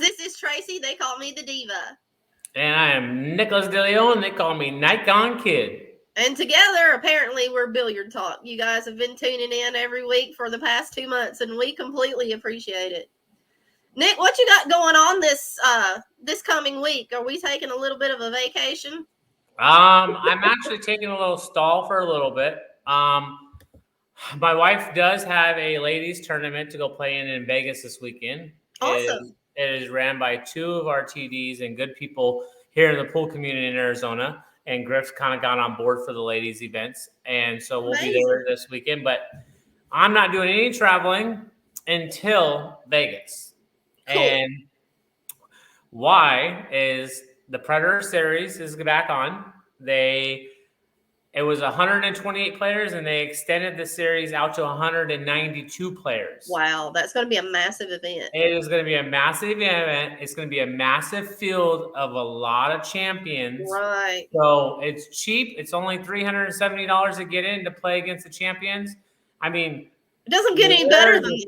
this is Tracy. They call me the Diva. And I am Nicholas DeLeon. They call me NikonKid1. And together, apparently, we're Billiard Talk. You guys have been tuning in every week for the past 2 months, and we completely appreciate it. Nick, what you got going on this coming week? Are we taking a little bit of a vacation? I'm actually taking a little stall for a little bit. My wife does have a ladies tournament to go play in Vegas this weekend. Awesome. It is ran by two of our TDs and good people here in the pool community in Arizona. And Griff's kind of got on board for the ladies events. And so we'll be there this weekend. But I'm not doing any traveling until Vegas. Cool. And why is the Predator Series is back on. It was 128 players, and they extended the series out to 192 players. Wow, that's going to be a massive event. It is going to be a massive event. It's going to be a massive field of a lot of champions. Right. So it's cheap. It's only $370 to get in to play against the champions. I mean, it doesn't get any better than that.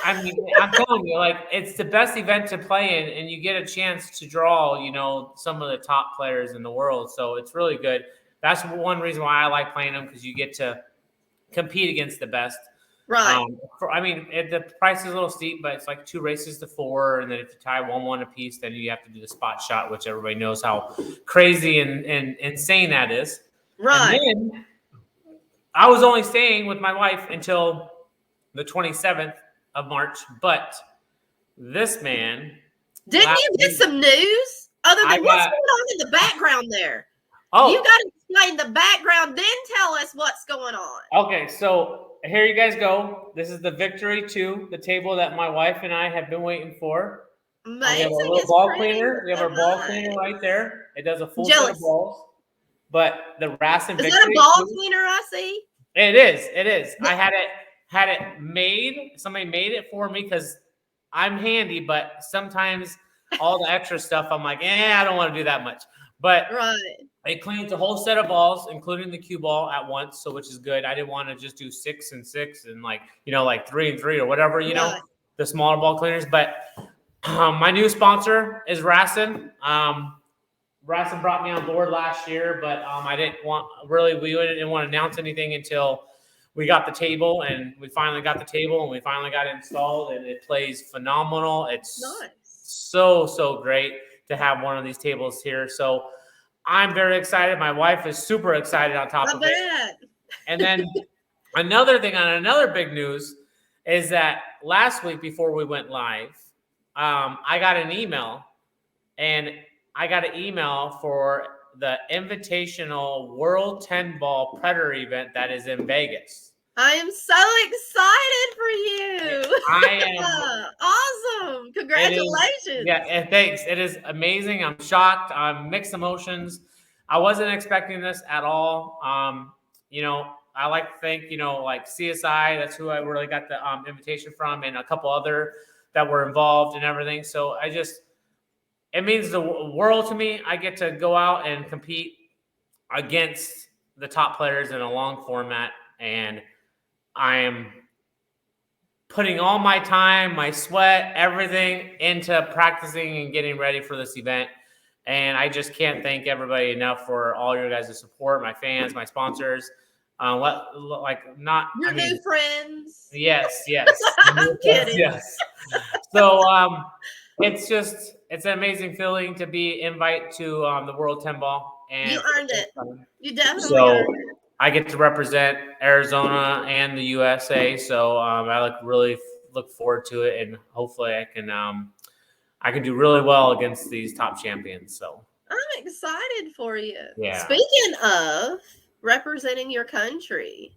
I mean, I'm telling you, like, it's the best event to play in, and you get a chance to draw, some of the top players in the world. So it's really good. That's one reason why I like playing them, because you get to compete against the best. Right. The price is a little steep, but it's like 2 races to 4, and then if you tie 1-1 apiece, then you have to do the spot shot, which everybody knows how crazy and insane that is. Right. And then I was only staying with my wife until the 27th of March, but this man... Didn't you get some news? Other than what's going on in the background there? Oh. You got to explain the background, then tell us what's going on. Okay, so here you guys go. This is the Victory 2, the table that my wife and I have been waiting for. Amazing. We have our little ball cleaner. We have our ball cleaner right there. It does a full set of balls. But the Rassin Victory... Is that a ball cleaner I see? It is. It is. I had it made. Somebody made it for me because I'm handy, but sometimes all the extra stuff, I'm like, I don't want to do that much. But it cleans a whole set of balls, including the cue ball at once, so which is good. I didn't want to just do 6 and 6 and like 3 and 3 or whatever, the smaller ball cleaners. But my new sponsor is Rassin. Rassin brought me on board last year, but we didn't want to announce anything until we got the table, and we finally got the table, and we finally got it installed, and it plays phenomenal. It's nice. So great to have one of these tables here. So I'm very excited. My wife is super excited on top of it. And then another thing on another big news is that last week before we went live, I got an email, and I got an email for the Invitational World 10 Ball Predator event that is in Vegas. I am so excited for you. I am. Awesome. Congratulations. And thanks. It is amazing. I'm shocked. I'm mixed emotions. I wasn't expecting this at all. I like to think, like CSI, that's who I really got the invitation from, and a couple other that were involved and everything. So it means the world to me. I get to go out and compete against the top players in a long format, and I am putting all my time, my sweat, everything into practicing and getting ready for this event. And I just can't thank everybody enough for all your guys' support, my fans, my sponsors. New friends. Yes. I'm kidding. Yes. So it's an amazing feeling to be invited to the World 10 Ball. And you earned it. You definitely earned it. I get to represent Arizona and the USA, so I really look forward to it, and hopefully I can do really well against these top champions. So I'm excited for you. Yeah. Speaking of representing your country,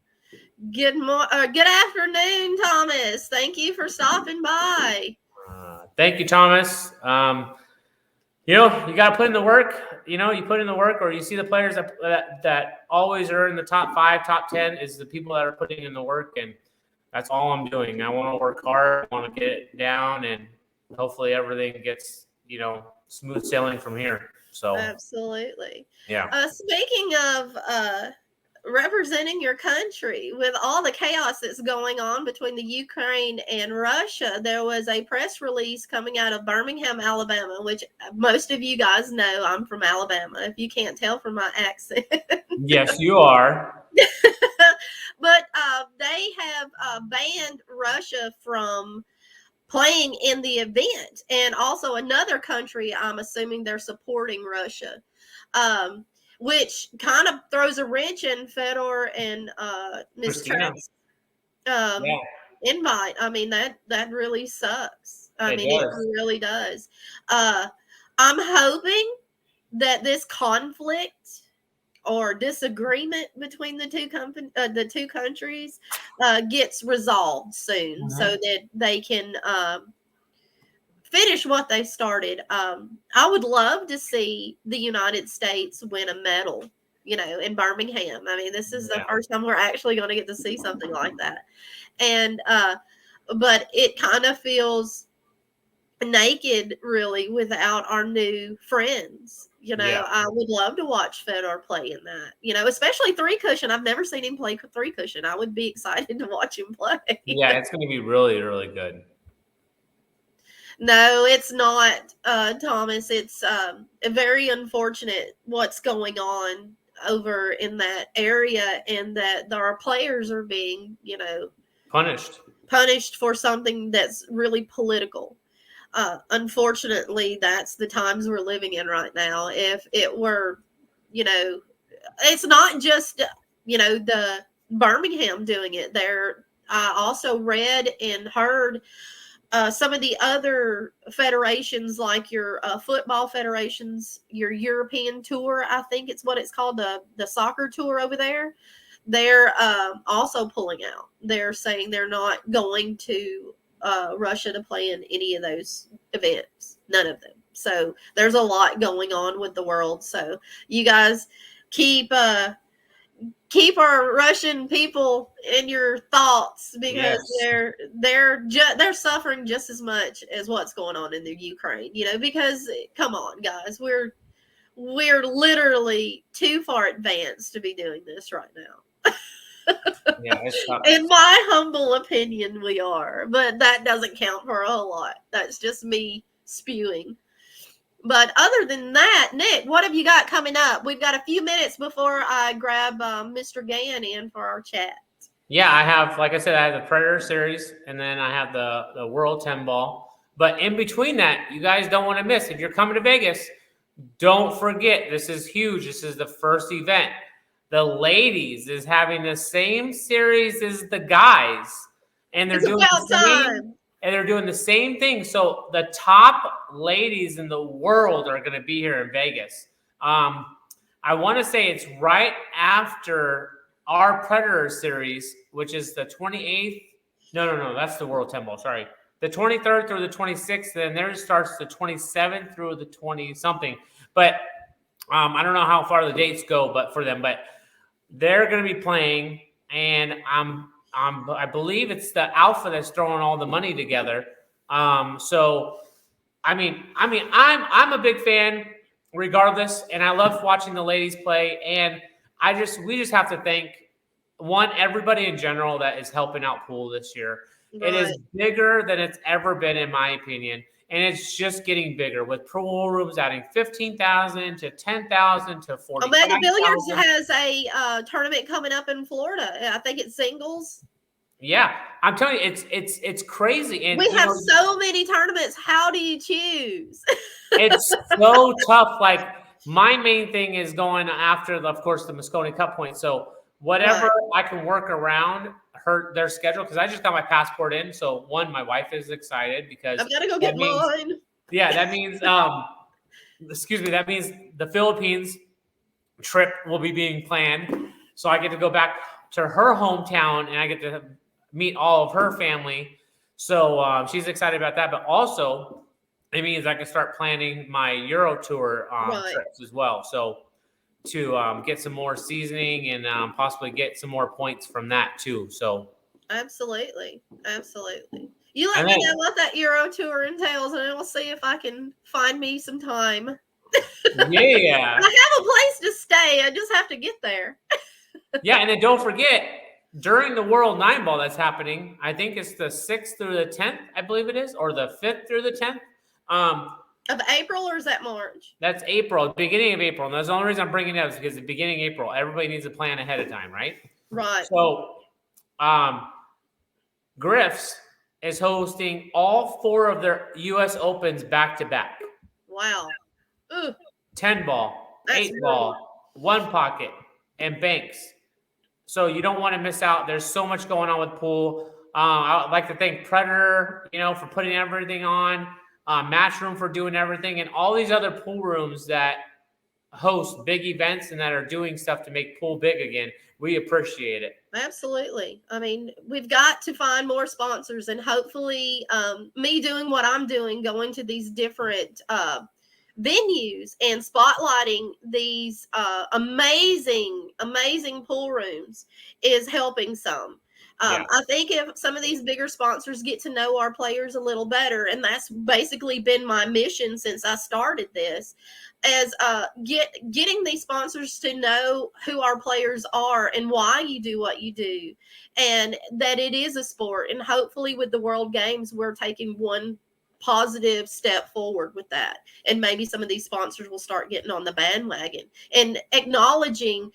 good afternoon, Thomas. Thank you for stopping by. Thank you, Thomas. You got to put in the work. You put in the work, or you see the players that always are in the top 5, top 10 is the people that are putting in the work, and that's all I'm doing. I want to work hard. I want to get it down, and hopefully everything gets, smooth sailing from here. So absolutely. Yeah. Speaking of representing your country with all the chaos that's going on between the Ukraine and Russia. There was a press release coming out of Birmingham, Alabama, which most of you guys know I'm from Alabama, if you can't tell from my accent. Yes, you are. But they have banned Russia from playing in the event, and also another country, I'm assuming they're supporting Russia, which kind of throws a wrench in Fedor and Miss Trent's invite. I mean, that really sucks. I mean, it really does. I'm hoping that this conflict or disagreement between the two countries gets resolved soon, so that they can finish what they started. I would love to see the United States win a medal, in Birmingham. I mean, this is the first time we're actually going to get to see something like that. And but it kind of feels naked, really, without our new friends. I would love to watch Fedor play in that, especially three cushion. I've never seen him play three cushion. I would be excited to watch him play. Yeah, it's going to be really, really good. No, it's not, Thomas. It's very unfortunate what's going on over in that area, and that our players are being, punished for something that's really political. Unfortunately, that's the times we're living in right now. If it were, it's not just, the Birmingham doing it. I also read and heard some of the other federations, like your football federations, your European tour, I think it's what it's called, the soccer tour over there. They're also pulling out. They're saying they're not going to Russia to play in any of those events, none of them. So there's a lot going on with the world. So you guys keep our Russian people in your thoughts, because they're suffering just as much as what's going on in the Ukraine. Because come on, guys, we're literally too far advanced to be doing this right now. In my humble opinion, we are, but that doesn't count for a whole lot. That's just me spewing. But other than that, Nick, what have you got coming up? We've got a few minutes before I grab Mr. Gann in for our chat. Yeah, I have, like I said, I have the Predator series, and then I have the World 10 Ball. But in between that, you guys don't want to miss. If you're coming to Vegas, don't forget, this is huge. This is the first event. The ladies is having the same series as the guys, and they're doing the same thing. So the top ladies in the world are going to be here in Vegas. I want to say it's right after our Predator series, which is the 28th. No, that's the World 10 Ball. Sorry, the 23rd through the 26th. Then theirs starts the 27th through the 20-something. But I don't know how far the dates go, but for them, but they're going to be playing, and I believe it's the Alpha that's throwing all the money together. So, I mean, I'm a big fan, regardless, and I love watching the ladies play. And we just have to thank everybody in general that is helping out pool this year. Right. It is bigger than it's ever been, in my opinion. And it's just getting bigger, with pool rooms adding 15,000 to 10,000 to 40,000. Omega Billiards has a tournament coming up in Florida. I think it's singles. Yeah, I'm telling you, it's crazy. And we have so many tournaments. How do you choose? It's so tough. Like, my main thing is going after, of course, the Moscone Cup points. So whatever I can work around their schedule, because I just got my passport in. So my wife is excited because I've got to go get mine. Yeah, that means that means the Philippines trip will be being planned. So I get to go back to her hometown, and I get to meet all of her family. So she's excited about that. But also, it means I can start planning my Euro Tour trips as well. So to get some more seasoning and possibly get some more points from that too. So absolutely. You let me know what that Euro Tour entails, and we'll see if I can find me some time. Yeah. I have a place to stay. I just have to get there. Yeah, and then don't forget, during the World 9 Ball that's happening, I think it's the 6th through the 10th, I believe it is, or the 5th through the 10th. Of April, or is that March? That's April, beginning of April. And that's the only reason I'm bringing it up is because the beginning of April, everybody needs to plan ahead of time, right? Right. So, Griff's is hosting all 4 of their U.S. Opens back to back. Wow. Ooh. 10 ball, That's 8 ball, 1 pocket, and banks. So you don't want to miss out. There's so much going on with pool. I would like to thank Predator, for putting everything on, Matchroom for doing everything, and all these other pool rooms that host big events and that are doing stuff to make pool big again. We appreciate it. Absolutely. I mean, we've got to find more sponsors, and hopefully me doing what I'm doing, going to these different venues and spotlighting these amazing pool rooms is helping some. I think if some of these bigger sponsors get to know our players a little better, and that's basically been my mission since I started this, as getting these sponsors to know who our players are and why you do what you do, and that it is a sport. And hopefully with the World Games, we're taking one positive step forward with that, and maybe some of these sponsors will start getting on the bandwagon and acknowledging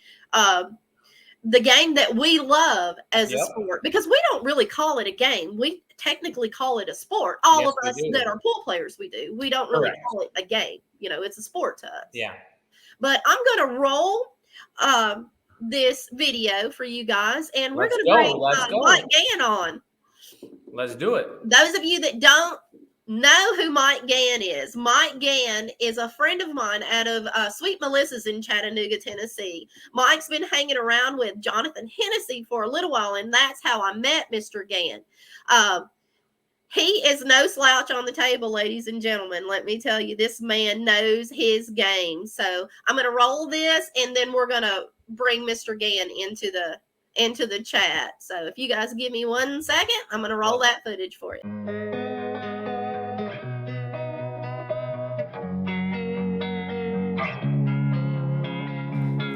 the game that we love as a sport, because we don't really call it a game. We technically call it a sport. All of us that are pool players, we do. We don't really call it a game. It's a sport to us. Yeah. But I'm going to roll this video for you guys, and we're going to bring Mike Gann on. Let's do it. Those of you that don't know who Mike Gann is, Mike Gann is a friend of mine out of Sweet Melissa's in Chattanooga, Tennessee. Mike's been hanging around with Jonathan Hennessy for a little while, and that's how I met Mr. Gann. He is no slouch on the table, ladies and gentlemen. Let me tell you, this man knows his game. So I'm going to roll this, and then we're going to bring Mr. Gann into the chat. So if you guys give me 1 second, I'm going to roll that footage for you.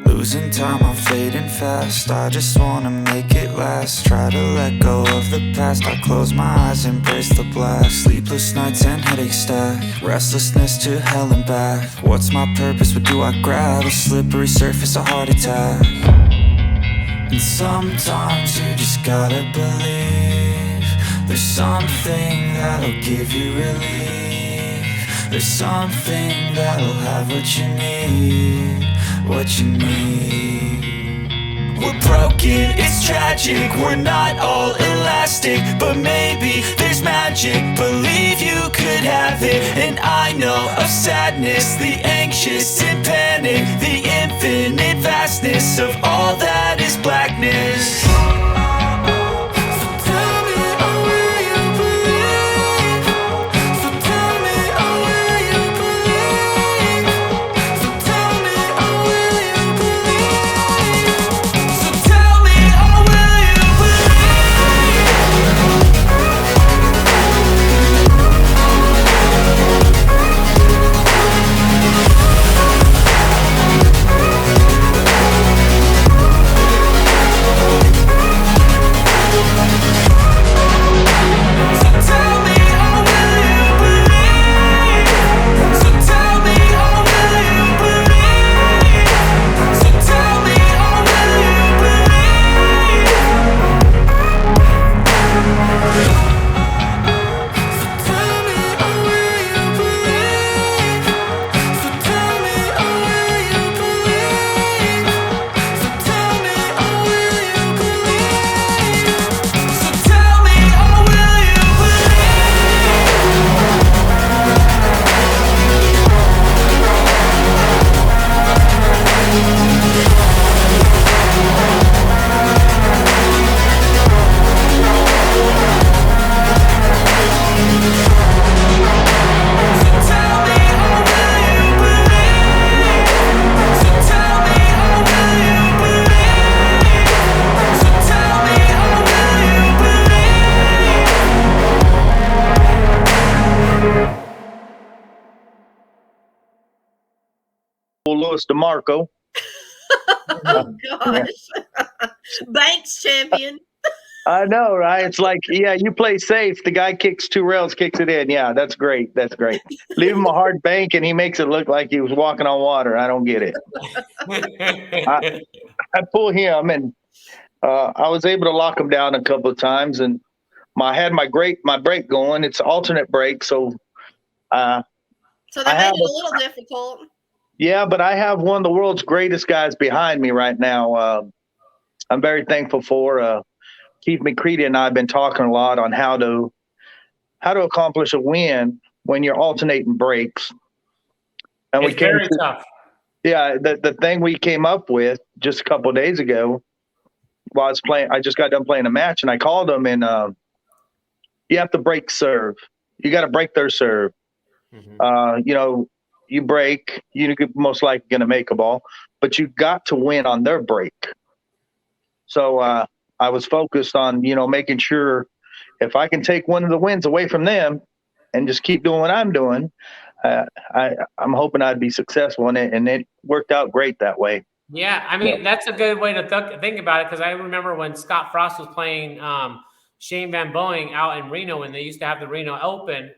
Losing time, I'm fading fast. I just wanna make it last. Try to let go of the past. I close my eyes, embrace the blast. Sleepless nights and headaches stack. Restlessness to hell and back. What's my purpose? What do I grab? A slippery surface, a heart attack. And sometimes you just gotta believe there's something that'll give you relief. There's something that'll have what you need. What you need. We're broken, it's tragic. We're not all elastic, but maybe there's magic. Believe you could have it. And I know of sadness, the anxious and panic, the infinite vastness of all that is blackness. Louis DeMarco. Oh gosh. Banks champion. I know, right? It's like, yeah, you play safe. The guy kicks 2 rails, kicks it in. Yeah, that's great. That's great. Leave him a hard bank, and he makes it look like he was walking on water. I don't get it. I pull him, and I was able to lock him down a couple of times, and I had my brake going. It's alternate brake, so So that I made have it a little difficult. yeah, but I have one of the world's greatest guys behind me right now. I'm very thankful for Keith McCready and I have been talking a lot on how to accomplish a win when you're alternating brakes. And It's very tough. Yeah, the thing we came up with just a couple of days ago while I was playing, I just got done playing a match, and I called them, and you have to break serve. You got to break their serve. Mm-hmm. You break, you're most likely going to make a ball, but you got to win on their break. So I was focused on, making sure if I can take one of the wins away from them and just keep doing what I'm doing, I'm hoping I'd be successful in it, and it worked out great that way. Yeah, I mean, that's a good way to think about it, because I remember when Scott Frost was playing Shane Van Boeing out in Reno, when they used to have the Reno Open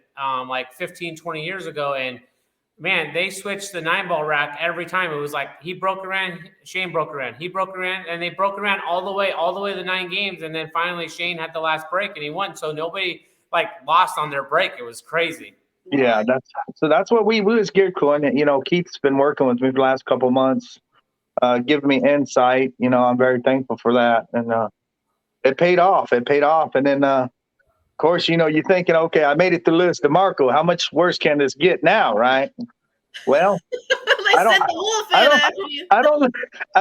like 15, 20 years ago. And, man, they switched the 9-ball rack every time. It was like he broke around, Shane broke around, he broke around, and they broke around all the way to 9 games. And then finally Shane had the last break, and he won. So nobody, lost on their break. It was crazy. Yeah, that's what we was geared to. And, Keith's been working with me for the last couple of months, giving me insight. I'm very thankful for that. And it paid off. And then, of course, you're thinking, okay, I made it to Lewis DeMarco. How much worse can this get now, right? Well, I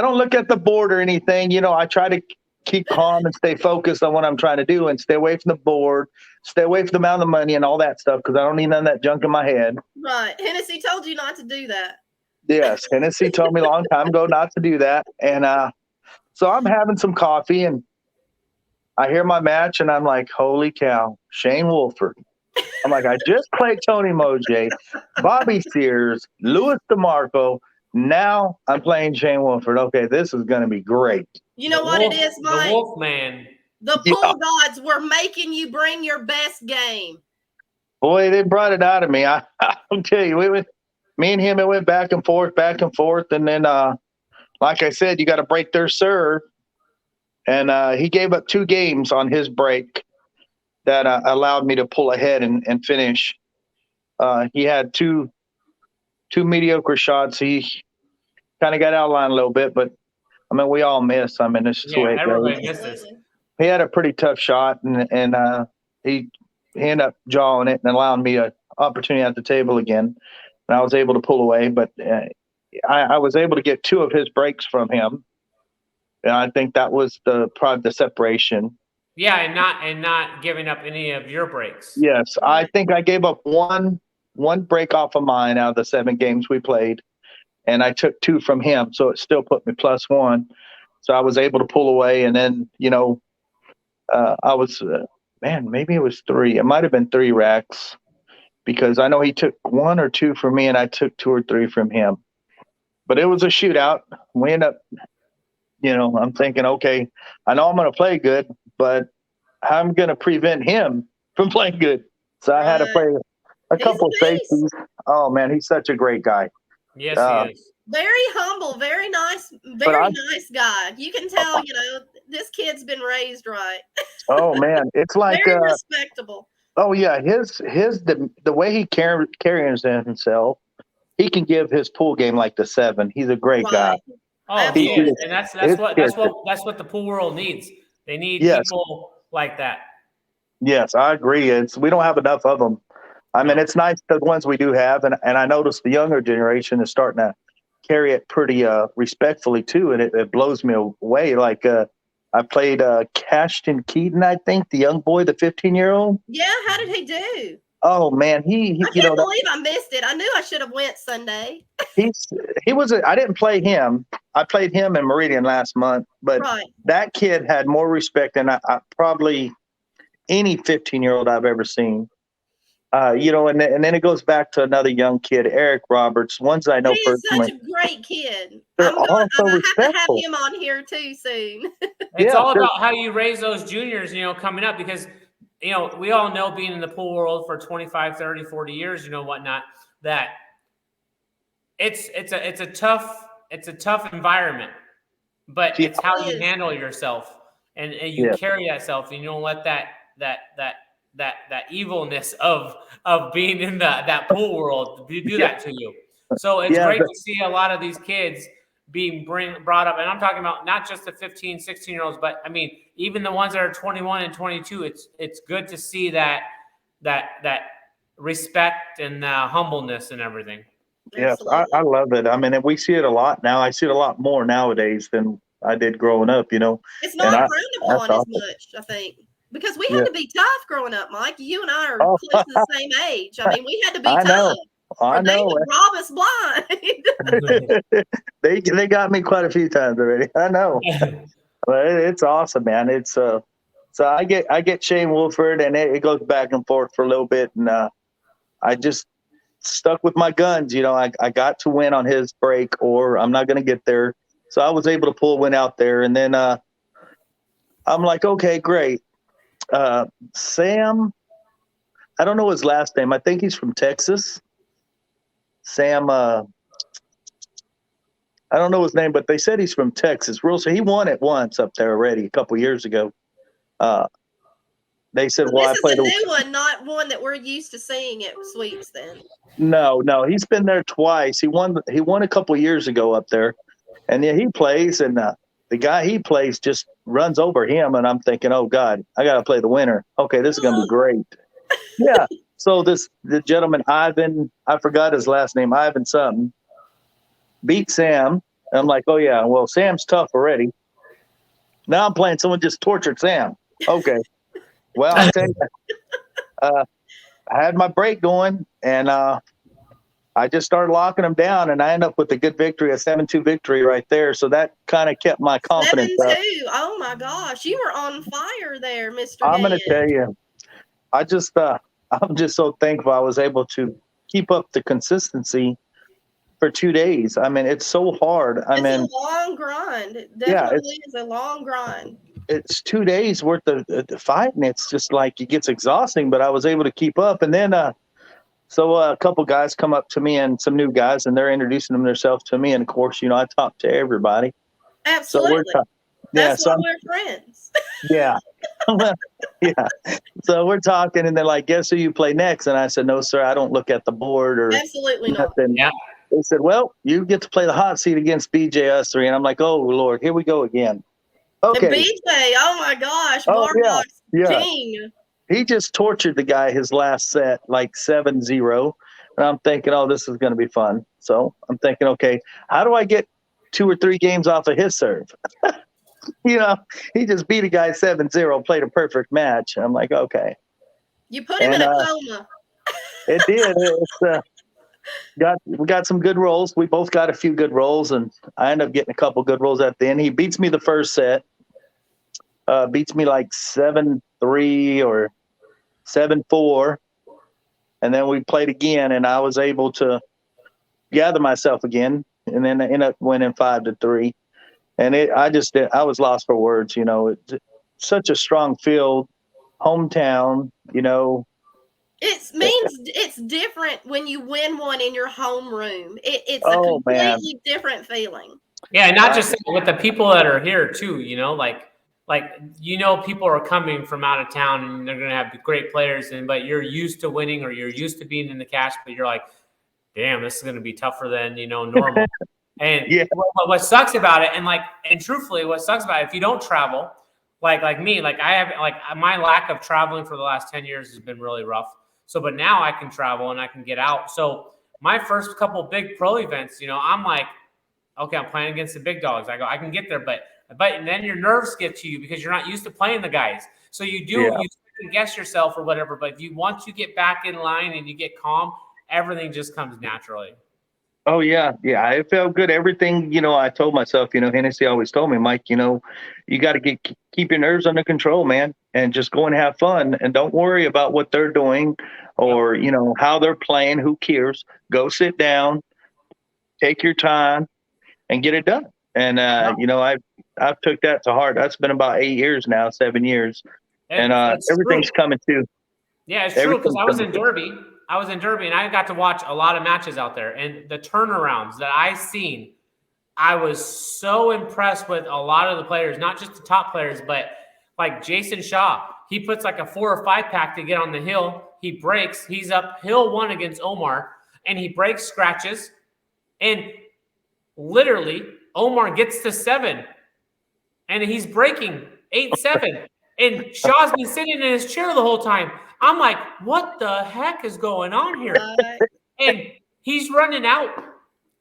don't look at the board or anything. I try to keep calm and stay focused on what I'm trying to do, and stay away from the board, stay away from the amount of money and all that stuff, because I don't need none of that junk in my head. Right. Hennessy told you not to do that. Yes, Hennessy told me a long time ago not to do that. And so I'm having some coffee, and I hear my match, and I'm like, holy cow, Shane Wolford. I'm like, I just played Tony Mojay, Bobby Sears, Louis DeMarco. Now I'm playing Shane Wolford. Okay, this is going to be great. You know what it is, Mike? The Wolfman. The pool gods were making you bring your best game. Boy, they brought it out of me. I'll tell you, me and him, it went back and forth. And then, like I said, you got to break their serve. And he gave up 2 games on his break that allowed me to pull ahead and finish. He had two mediocre shots. He kind of got out of line a little bit, but I mean, we all miss. I mean, it's just the way it goes. Everybody misses. He had a pretty tough shot, and he ended up jawing it and allowing me an opportunity at the table again. And I was able to pull away, but I was able to get 2 of his breaks from him. And I think that was probably the separation. Yeah, and not giving up any of your breaks. Yes, I think I gave up one break off of mine out of the 7 games we played, and I took 2 from him, so it still put me +1. So I was able to pull away, and then I was maybe it was 3. It might have been 3 racks, because I know he took 1 or 2 from me, and I took 2 or 3 from him. But it was a shootout. We ended up. I'm thinking, okay, I know I'm going to play good, but I'm going to prevent him from playing good. So I had to play a couple safeties. Oh, man, he's such a great guy. Yes, he is. Very humble, very nice nice guy. You can tell, this kid's been raised right. Oh, man, it's like very respectable. Oh, yeah, the way he carries himself, he can give his pool game like the 7. He's a great guy. Oh, he is. And that's what the pool world needs. They need people like that. Yes, I agree. We don't have enough of them. I mean, it's nice, the ones we do have, and I noticed the younger generation is starting to carry it pretty respectfully too, and it blows me away. Like I played NikonKid1, I think, the young boy, the 15-year-old. Yeah, how did he do? Oh man, he I can't believe I missed it. I knew I should have went Sunday. He was. I didn't play him. I played him in Meridian last month, but that kid had more respect than I probably any 15-year-old I've ever seen. And then it goes back to another young kid, Eric Roberts, ones I He know is such personally. a great kid. They're I'm all so gonna have to have respectful. him on here too soon. It's Yeah, all they're- about how you raise those juniors, coming up because, we all know being in the pool world for 25, 30, 40 years, whatnot, that it's a tough environment, but yeah, it's how It you is. handle yourself and you yeah, carry that self and you don't let that evilness of being in that pool world do yeah, that to you. So it's yeah, great to see a lot of these kids being brought up, and I'm talking about not just the 15, 16-year-olds, but I mean even the ones that are 21 and 22. It's good to see that respect and humbleness and everything. yes. Absolutely. I love it. I mean, and we see it a lot now. I see it a lot more nowadays than I did growing up. It's And not frowned that's upon as awesome. much, I think. Because we had Yeah. to be tough growing up, Mike. You and I are Oh, close to the same age. I mean, we had to be I tough, know. I or they know. would rob us blind. They got me quite a few times already. I know. But it's awesome, man. It's so I get Shane Wolford, and it goes back and forth for a little bit, and I just stuck with my guns. I got to win on his break, or I'm not going to get there. So I was able to pull a win out there, and then I'm like, okay, great. Sam, I don't know his last name. I think he's from Texas. Sam, I don't know his name, but they said he's from Texas. So he won it once up there already a couple years ago. They said, So well, this I is played a new one, not one that we're used to seeing at sweeps. Then No, he's been there twice. He won a couple years ago up there, and yeah, he plays, and the guy he plays just runs over him, and I'm thinking, oh God, I got to play the winner. Okay, this is gonna be great. Yeah. So the gentleman Ivan, I forgot his last name, Ivan something, beat Sam. And I'm like, oh yeah, well Sam's tough already. Now I'm playing someone just tortured Sam. Okay, well I'll tell you, I had my break going, and I just started locking them down, and I ended up with a good victory, a 7-2 victory right there. So that kind of kept my confidence 7-2. up. Oh my gosh, you were on fire there, Mr. I'm going Gann. to tell you, I'm just so thankful I was able to keep up the consistency for 2 days. I mean, it's so hard. It's a long grind. It definitely is a long grind. It's 2 days worth of fighting. It's just like it gets exhausting, but I was able to keep up. And then, so a couple guys come up to me, and some new guys, and they're introducing themselves to me. And of course, I talk to everybody. Absolutely. So That's why we're friends. Yeah. Yeah. So we're talking, and they're like, guess who you play next? And I said, no, sir, I don't look at the board or Absolutely not. nothing. Yeah. They said, well, you get to play the hot seat against BJ Ussery. And I'm like, oh, Lord, here we go again. Okay. And BJ, oh my gosh, Oh, Bardock's yeah. king. He just tortured the guy his last set, like 7-0. And I'm thinking, oh, this is going to be fun. So I'm thinking, okay, how do I get 2 or 3 games off of his serve? He just beat a guy 7-0, played a perfect match. I'm like, okay. You put him in a coma. It did. We got some good rolls. We both got a few good rolls, and I ended up getting a couple good rolls at the end. He beats me the first set, beats me like 7-3 or 7-4, and then we played again, and I was able to gather myself again, and then I ended up winning 5-3. And I was lost for words. It's such a strong field, hometown. It means it's different when you win one in your homeroom. It's a Oh, man. completely different feeling. Yeah, not just with the people that are here too. People are coming from out of town and they're going to have great players, but you're used to winning or you're used to being in the cash, but you're like, damn, this is going to be tougher than normal. And Yeah. what sucks about it, and truthfully, what sucks about it, if you don't travel, like me, I have my lack of traveling for the last 10 years has been really rough. So, but now I can travel and I can get out. So my first couple big pro events, I'm like, okay, I'm playing against the big dogs. I go, I can get there, but then your nerves get to you because you're not used to playing the guys. So you guess yourself or whatever. But if once you get back in line and you get calm, everything just comes naturally. Oh yeah. It felt good. Everything, I told myself, Hennessy always told me, Mike, you got to keep your nerves under control, man. and just go and have fun, and don't worry about what they're doing or, how they're playing. Who cares? Go sit down, take your time, and get it done. And, I've took that to heart. That's been about 8 years now, 7 years. And everything's coming too. Yeah, it's true, because I was in Derby. And I got to watch a lot of matches out there. And the turnarounds that I seen, I was so impressed with a lot of the players, not just the top players, but like Jason Shaw. He puts like a 4 or 5 pack to get on the hill. He breaks. He's up hill 1 against Omar, and he breaks, scratches. And literally, Omar gets to 7, and he's breaking 8-7. And Shaw's been sitting in his chair the whole time. I'm like, what the heck is going on here? And he's running out.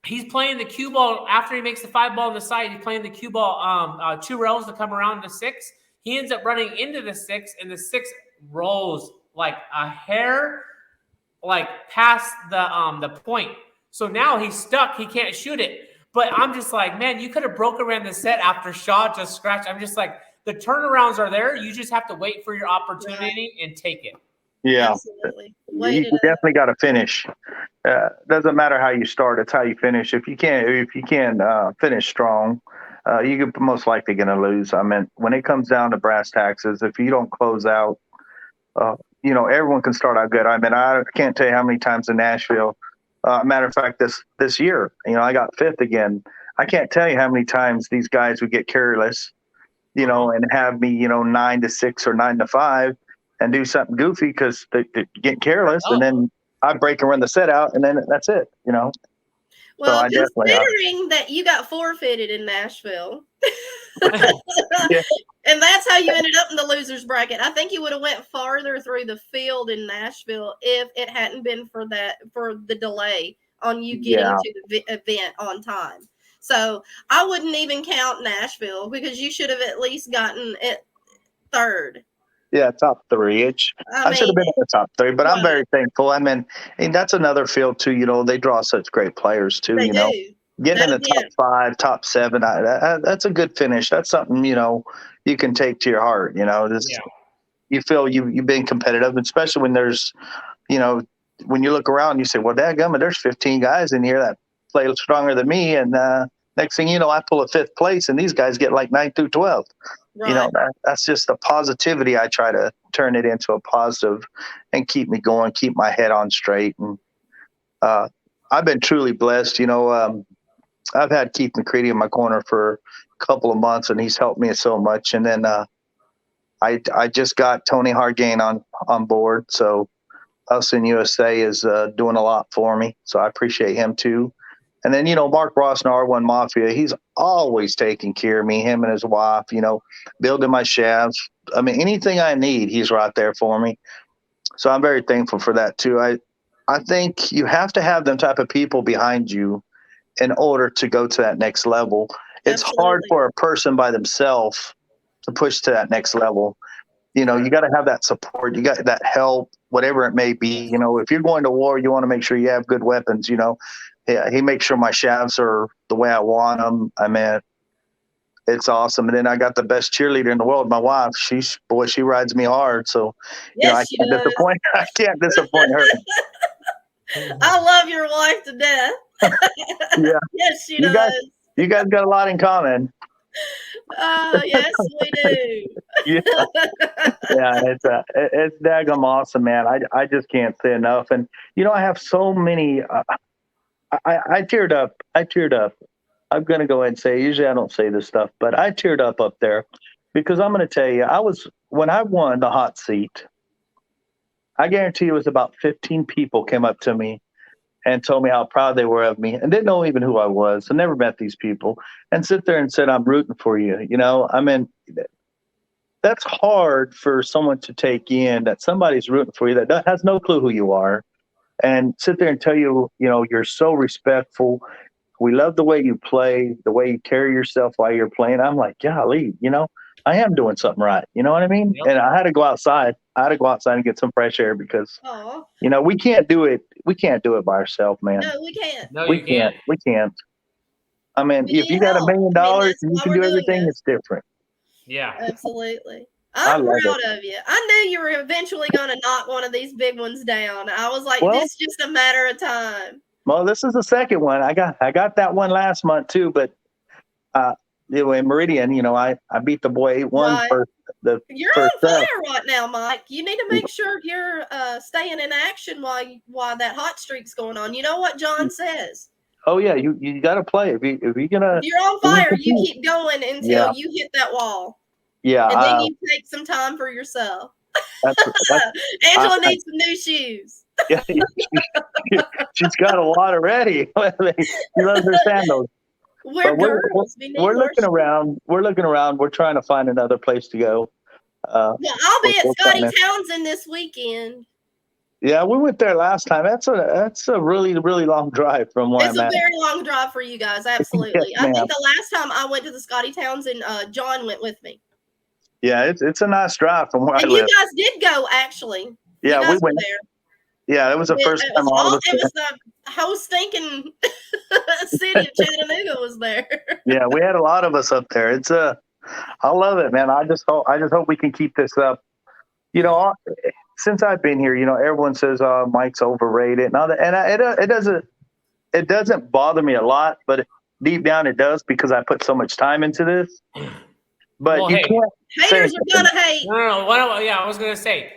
He's playing the cue ball after he makes the 5 ball on the side. He's playing the cue ball 2 rails to come around the 6. He ends up running into the 6, and the 6 rolls like a hair, like past the point. So now he's stuck. He can't shoot it. But I'm just like, man, you could have broke around the set after Shaw just scratched. I'm just like, the turnarounds are there. You just have to wait for your opportunity and take it. Yeah, absolutely. You definitely got to finish. Doesn't matter how you start; it's how you finish. If you can't finish strong, you're most likely going to lose. I mean, when it comes down to brass taxes, if you don't close out, everyone can start out good. I mean, I can't tell you how many times in Nashville. Matter of fact, this year, I got 5th again. I can't tell you how many times these guys would get careless, and have me, 9-6 or 9-5. And do something goofy because they get careless, and then I break and run the set out, and then that's it, Well, so considering that you got forfeited in Nashville, yeah. And that's how you ended up in the losers bracket. I think you would have went farther through the field in Nashville if it hadn't been for the delay on you getting to the event on time. So I wouldn't even count Nashville because you should have at least gotten it 3rd. Yeah, top 3. I should have been in the top 3, but I'm very thankful. I mean, that's another field too. They draw such great players too. They do. Getting in the top 5, top 7, that's a good finish. That's something you can take to your heart. You feel you've been competitive, especially when there's, when you look around, you say, well, dadgummit, there's 15 guys in here that play stronger than me, and next thing you know, I pull a 5th place, and these guys get like 9 through 12. Right. That's just the positivity. I try to turn it into a positive and keep me going, keep my head on straight. And I've been truly blessed. I've had Keith McCready in my corner for a couple of months, and he's helped me so much. And then I just got Tony Hargain on board. So Us in USA is doing a lot for me. So I appreciate him too. And then, Mark Ross and R1 Mafia, he's always taking care of me, him and his wife, building my shafts. I mean, anything I need, he's right there for me. So I'm very thankful for that too. I think you have to have them type of people behind you in order to go to that next level. It's hard for a person by themselves to push to that next level. You got to have that support. You got that help, whatever it may be. If you're going to war, you want to make sure you have good weapons, Yeah, he makes sure my shafts are the way I want them. I mean, it's awesome. And then I got the best cheerleader in the world, my wife. She rides me hard. So, I can't disappoint her. I love your wife to death. Yeah. Yes, she does. You guys got a lot in common. Yes, we do. Yeah, it's daggum awesome, man. I just can't say enough. And I have so many. I teared up. I'm gonna go ahead and say. Usually, I don't say this stuff, but I teared up there because I'm gonna tell you, when I won the hot seat. I guarantee it was about 15 people came up to me and told me how proud they were of me and didn't know even who I was. I never met these people and sit there and said, I'm rooting for you. I mean, that's hard for someone to take in that somebody's rooting for you that has no clue who you are and sit there and tell you, you're so respectful. We love the way you play, the way you carry yourself while you're playing. I'm like, golly, I am doing something right. You know what I mean? Yep. And I had to go outside. And get some fresh air because, we can't do it. We can't do it by ourselves, man. No, we can't. No, you can't. We can't. I mean, if you got $1 million and you can do everything, it's different. Yeah. Absolutely. I'm love proud of you. I knew you were eventually going to knock one of these big ones down. I was like, Well- this is just a matter of time. Well, this is the second one. I got that one last month too, but in Meridian, I beat the boy 8-1 Right. for the You're first on set. fire right now, Mike. You need to make sure you're staying in action while that hot streak's going on. You know what John says? Oh yeah, you got to play if you're gonna. If you're on fire, you keep going until you hit that wall. Yeah, And then you take some time for yourself. that's Angela needs some new shoes. yeah, she's got a lot already. She loves her sandals. We're But we're- girls. We need We're more looking shoes. around. We're looking around. We're trying to find another place to go. Well, I'll be at we'll Scotty find it. Townsend this weekend. Yeah, we went there last time. That's a really long drive from where It's I'm a at. very long drive for you guys. Absolutely. Yes, I ma'am. think the last time I went to the Scotty Townsend, John went with me. Yeah, it's a nice drive from where I And you live. guys did go, actually. Yeah, you guys we were went. there. Yeah, it was the first time all of us. It was the whole stinking city of Chattanooga was there. Yeah, we had a lot of us up there. It's I love it, man. I just hope we can keep this up. Since I've been here, everyone says Mike's overrated and all that, and it doesn't bother me a lot, but deep down it does because I put so much time into this. But Well, you hey. can't. Haters are gonna hate. No. I was gonna say,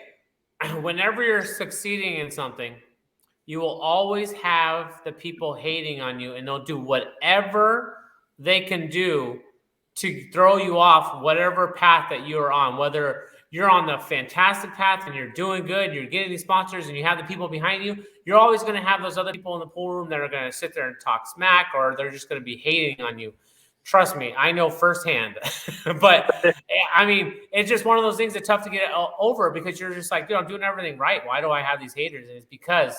whenever you're succeeding in something, you will always have the people hating on you, and they'll do whatever they can do to throw you off whatever path that you are on. Whether you're on the fantastic path and you're doing good, you're getting these sponsors, and you have the people behind you, you're always going to have those other people in the pool room that are going to sit there and talk smack, or they're just going to be hating on you. Trust me, I know firsthand. But I mean, it's just one of those things that's tough to get over because you're just like, dude, I'm doing everything right. Why do I have these haters? And it's because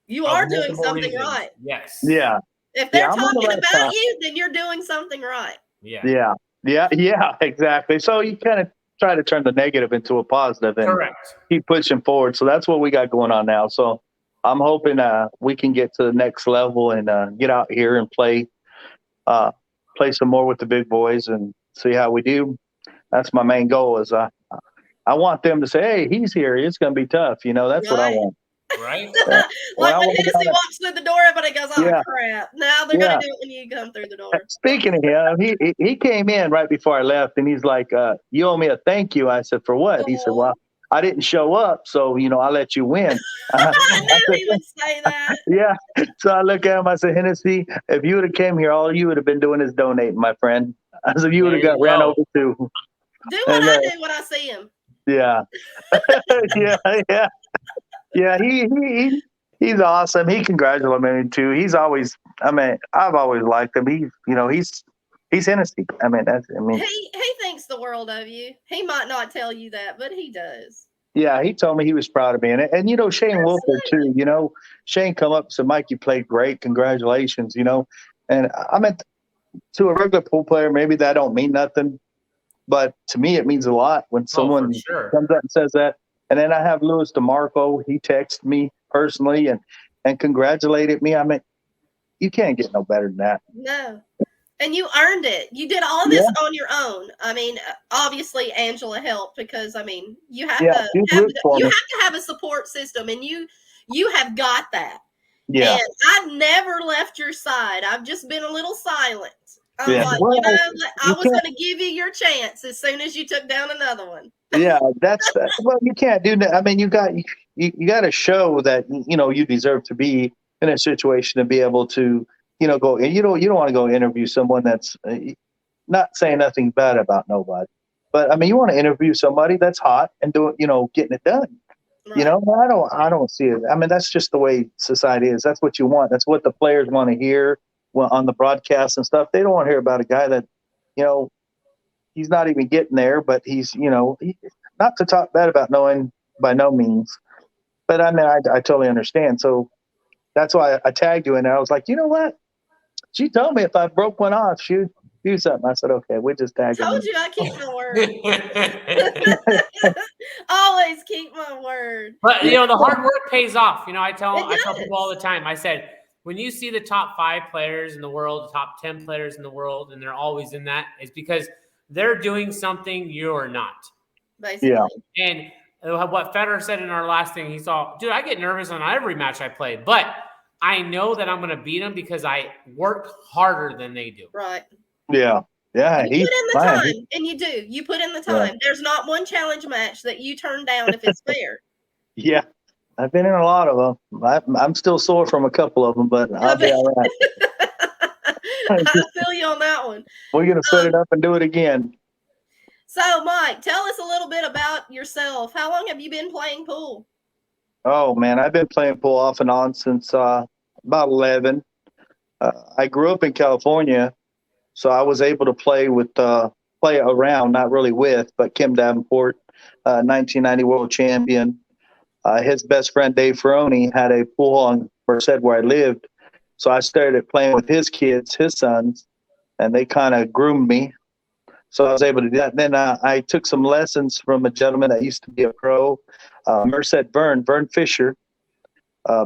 You of are doing multiple something reasons. right. Yes. Yeah, If they're I'm on the talking right about path. you, then you're doing something right. Yeah. yeah, exactly. So you kind of try to turn the negative into a positive and Correct. keep pushing forward. So that's what we got going on now. So I'm hoping we can get to the next level and get out here and play some more with the big boys and see how we do. That's my main goal. Is I want them to say, "Hey, he's here. It's going to be tough." That's what I Right. want. Right? Like Well, when I Hennessy wanna- walks through the door, everybody goes, "Oh Yeah. crap!" Now they're Yeah. gonna do it when you come through the door. Speaking of him, he came in right before I left, and he's like, "You owe me a thank you." I said, "For what?" He said, Aw. "Well, I didn't show up, so I let you win." I knew he would say that. Yeah. So I look at him. I said, "Hennessy, if you would have came here, all you would have been doing is donating, my friend." I said, "You would have There got you ran go. over too." Do what And, I do when I see him. Yeah. Yeah. He's awesome. He congratulated me too. He's always. I've always liked him. He's Hennessy. He thinks the world of you. He might not tell you that, but he does. Yeah, he told me he was proud of me. And Shane Wilford too, Shane come up and said, "Mike, you played great. Congratulations," And to a regular pool player, maybe that don't mean nothing. But to me, it means a lot when someone for sure. comes up and says that. And then I have Louis DeMarco. He texted me personally and congratulated me. You can't get no better than that. No. And you earned it. You did all this on your own. Obviously Angela helped because you have to have a support system, and you have got that. Yeah. And I've never left your side. I've just been a little silent. I'm like, Well, I was going to give you your chance as soon as you took down another one. Yeah, well, you can't do that. You got to show that you deserve to be in a situation to be able to go. And you don't want to go interview someone that's not saying nothing bad about nobody, but you want to interview somebody that's hot and getting it done. Right. I don't see it. That's just the way society is. That's what you want. That's what the players want to hear. Well, on the broadcast and stuff, they don't want to hear about a guy that, he's not even getting there, but he's, not to talk bad about knowing by no means, but I totally understand. So that's why I tagged you in there. I was like, you know what? She told me if I broke one off, she'd do something. I said, okay, we just tagged Told you I keep my word. Always keep my word. But the hard work pays off. I tell It does. people all the time. I said, when you see the top 5 players in the world, the top 10 players in the world, and they're always in that, it's because they're doing something you're not. basically. And what Federer said in our last thing, he saw, dude, I get nervous on every match I play, but I know that I'm going to beat them because I work harder than they do. Right. Yeah. Yeah. You put in the time, and you do. You put in the time. Yeah. There's not one challenge match that you turn down if it's fair. Yeah. I've been in a lot of them. I'm still sore from a couple of them, but I'll be all right. I feel you on that one. We're going to set it up and do it again. So, Mike, tell us a little bit about yourself. How long have you been playing pool? Oh, man, I've been playing pool off and on since about 11. I grew up in California, so I was able to play around, not really with, but Kim Davenport, 1990 world champion. His best friend, Dave Ferroni, had a pool on Merced where I lived. So I started playing with his kids, his sons, and they kind of groomed me. So I was able to do that. And then I took some lessons from a gentleman that used to be a pro, Merced Vern Fisher,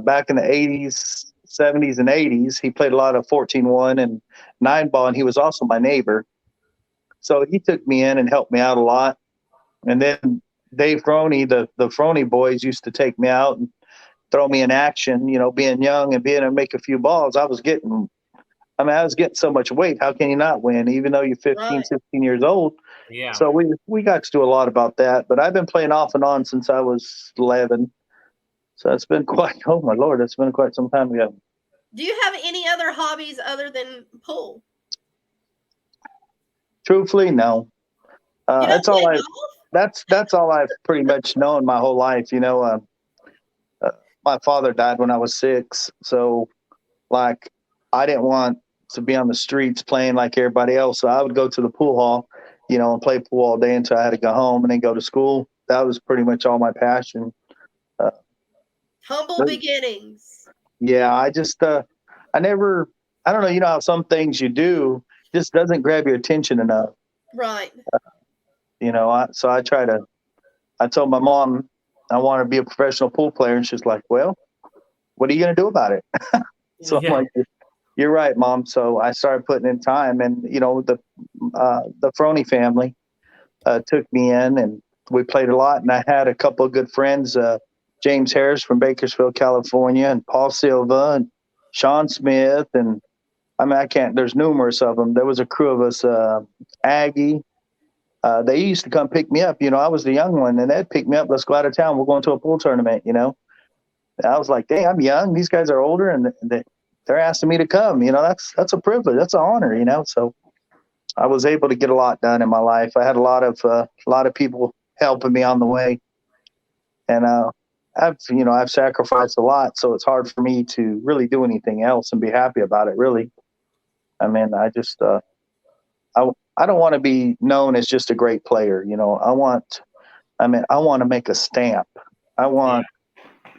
back in the 80s, 70s, and 80s. He played a lot of 14-1 and 9-ball, and he was also my neighbor. So he took me in and helped me out a lot. And then Dave Froney, the Froney boys used to take me out and throw me in action, being young and being able to make a few balls. I was getting so much weight. How can you not win, even though you're 15, 16 years old? Yeah. So we got to do a lot about that. But I've been playing off and on since I was 11. So it's been oh my Lord, it's been quite some time ago. Do you have any other hobbies other than pool? Truthfully, no. That's all I've pretty much known my whole life. My father died when I was 6. So like, I didn't want to be on the streets playing like everybody else. So I would go to the pool hall, and play pool all day until I had to go home and then go to school. That was pretty much all my passion. Humble beginnings. Yeah, I don't know, how some things you do just doesn't grab your attention enough. Right. I told my mom I want to be a professional pool player, and she's like, well, what are you going to do about it? So I'm like, you're right, Mom. So I started putting in time, and the Froney family took me in, and we played a lot. And I had a couple of good friends, James Harris from Bakersfield, California, and Paul Silva, and Sean Smith, and there's numerous of them. There was a crew of us, Aggie. They used to come pick me up. I was the young one, and they'd pick me up. Let's go out of town. We're going to a pool tournament. I was like, dang, I'm young. These guys are older, and they're asking me to come. That's a privilege. That's an honor. So I was able to get a lot done in my life. I had a lot of people helping me on the way, and I've sacrificed a lot. So it's hard for me to really do anything else and be happy about it. Really, I don't want to be known as just a great player. I want to make a stamp. I want.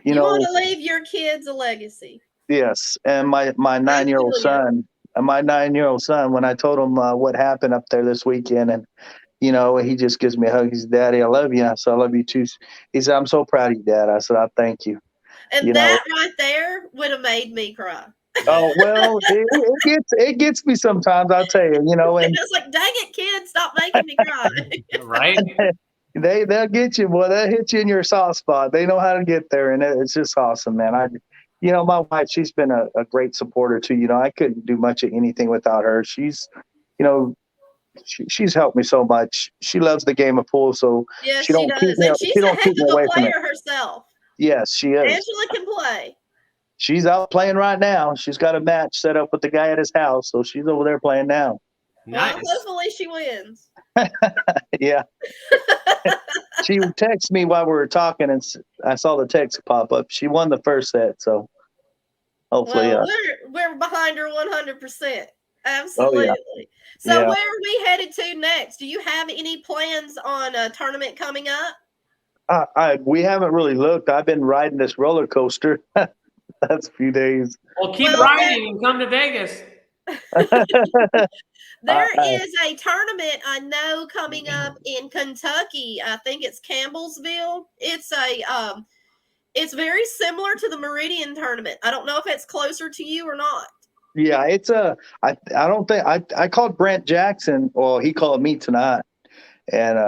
You want to leave your kids a legacy. Yes, and my 9-year-old son, when I told him what happened up there this weekend, and he just gives me a hug. He said, "Daddy, I love you." I said, "I love you too." He said, "I'm so proud of you, Dad." I said, "I thank you." And that right there would have made me cry. Oh well, it gets me sometimes. I'll tell you, And it's like, dang it, kids, stop making me cry. Right. They'll get you, boy. They'll hit you in your soft spot. They know how to get there, and it's just awesome, man. My wife, she's been a great supporter too. I couldn't do much of anything without her. She's, she's helped me so much. She loves the game of pool, so yes, she don't keep me. And she's she don't a keep me away from it. Player herself. Yes, she is. Angela can play. She's out playing right now. She's got a match set up with the guy at his house, so she's over there playing now. Nice. Well, hopefully she wins. Yeah. She texted me while we were talking, and I saw the text pop up. She won the first set, so hopefully. Well, we're behind her 100%. Absolutely. Oh, yeah. So yeah. Where are we headed to next? Do you have any plans on a tournament coming up? We haven't really looked. I've been riding this roller coaster. That's a few days. Well, keep riding and come to Vegas. There is a tournament I know coming up in Kentucky. I think it's Campbellsville. It's it's very similar to the Meridian tournament. I don't know if it's closer to you or not. Yeah, I don't think I called Brent Jackson. Well, he called me tonight, and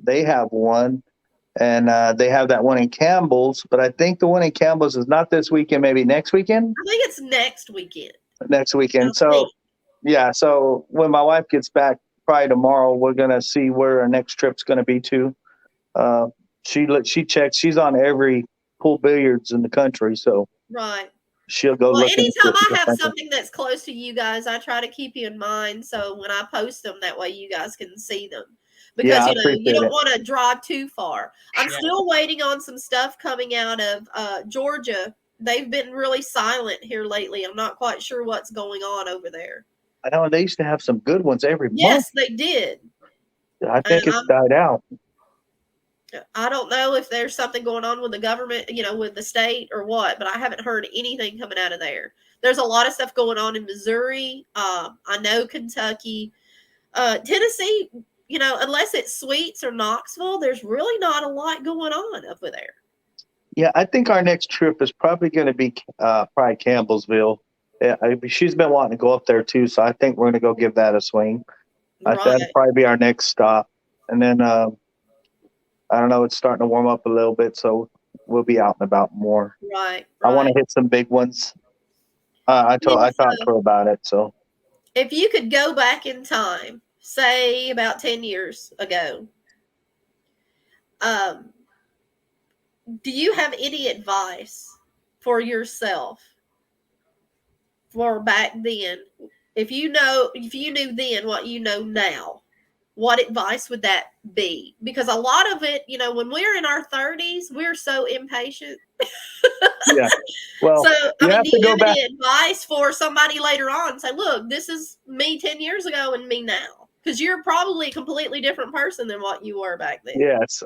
they have one, and they have that one in Campbell's. But I think the one in Campbell's is not this weekend. Maybe next weekend. I think it's next weekend. Next I weekend. So think. yeah. So when my wife gets back, probably tomorrow, we're gonna see where our next trip's gonna be to. She checks. She's on every pool billiards in the country, so Right. she'll go Well, look into anytime I it. have something that's close to you guys, I try to keep you in mind. So when I post them, that way you guys can see them. Because Yeah, I you appreciate don't it. want to drive too far. I'm Yeah. still waiting on some stuff coming out of Georgia. They've been really silent here lately. I'm not quite sure what's going on over there. I know they used to have some good ones every month. Yes, they did. I think it's died out. I don't know if there's something going on with the government, with the state or what, but I haven't heard anything coming out of there. There's a lot of stuff going on in Missouri. I know Kentucky, Tennessee, unless it's Sweets or Knoxville, there's really not a lot going on over there. Yeah, I think our next trip is probably going to be probably Campbellsville. Yeah, she's been wanting to go up there too, so I think we're going to go give that a swing. That'll probably be our next stop. And then I don't know, it's starting to warm up a little bit, so we'll be out and about more. Right. I want to hit some big ones. I talked to her about it. So if you could go back in time, say about 10 years ago, do you have any advice for yourself for back then? If you knew then what you know now, what advice would that be? Because a lot of it, when we're in our 30s, we're so impatient. Yeah. Well, so do you have any advice for somebody later on? Say, look, this is me 10 years ago and me now. Because you're probably a completely different person than what you were back then. Yes.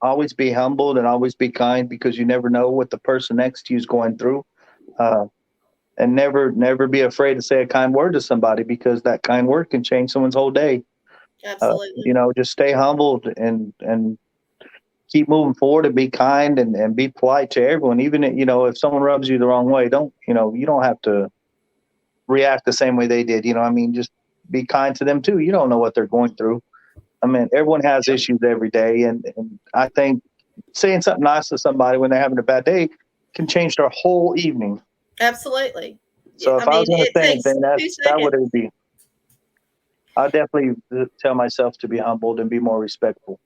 Always be humbled and always be kind, because you never know what the person next to you is going through. And never be afraid to say a kind word to somebody, because that kind word can change someone's whole day. Absolutely. Just stay humbled and keep moving forward and be kind and be polite to everyone. Even if someone rubs you the wrong way, you don't have to react the same way they did. Just be kind to them too. You don't know what they're going through. Everyone has issues every day, and I think saying something nice to somebody when they're having a bad day can change their whole evening. Absolutely. So if I was going to say anything, that would it be. I'll definitely tell myself to be humbled and be more respectful.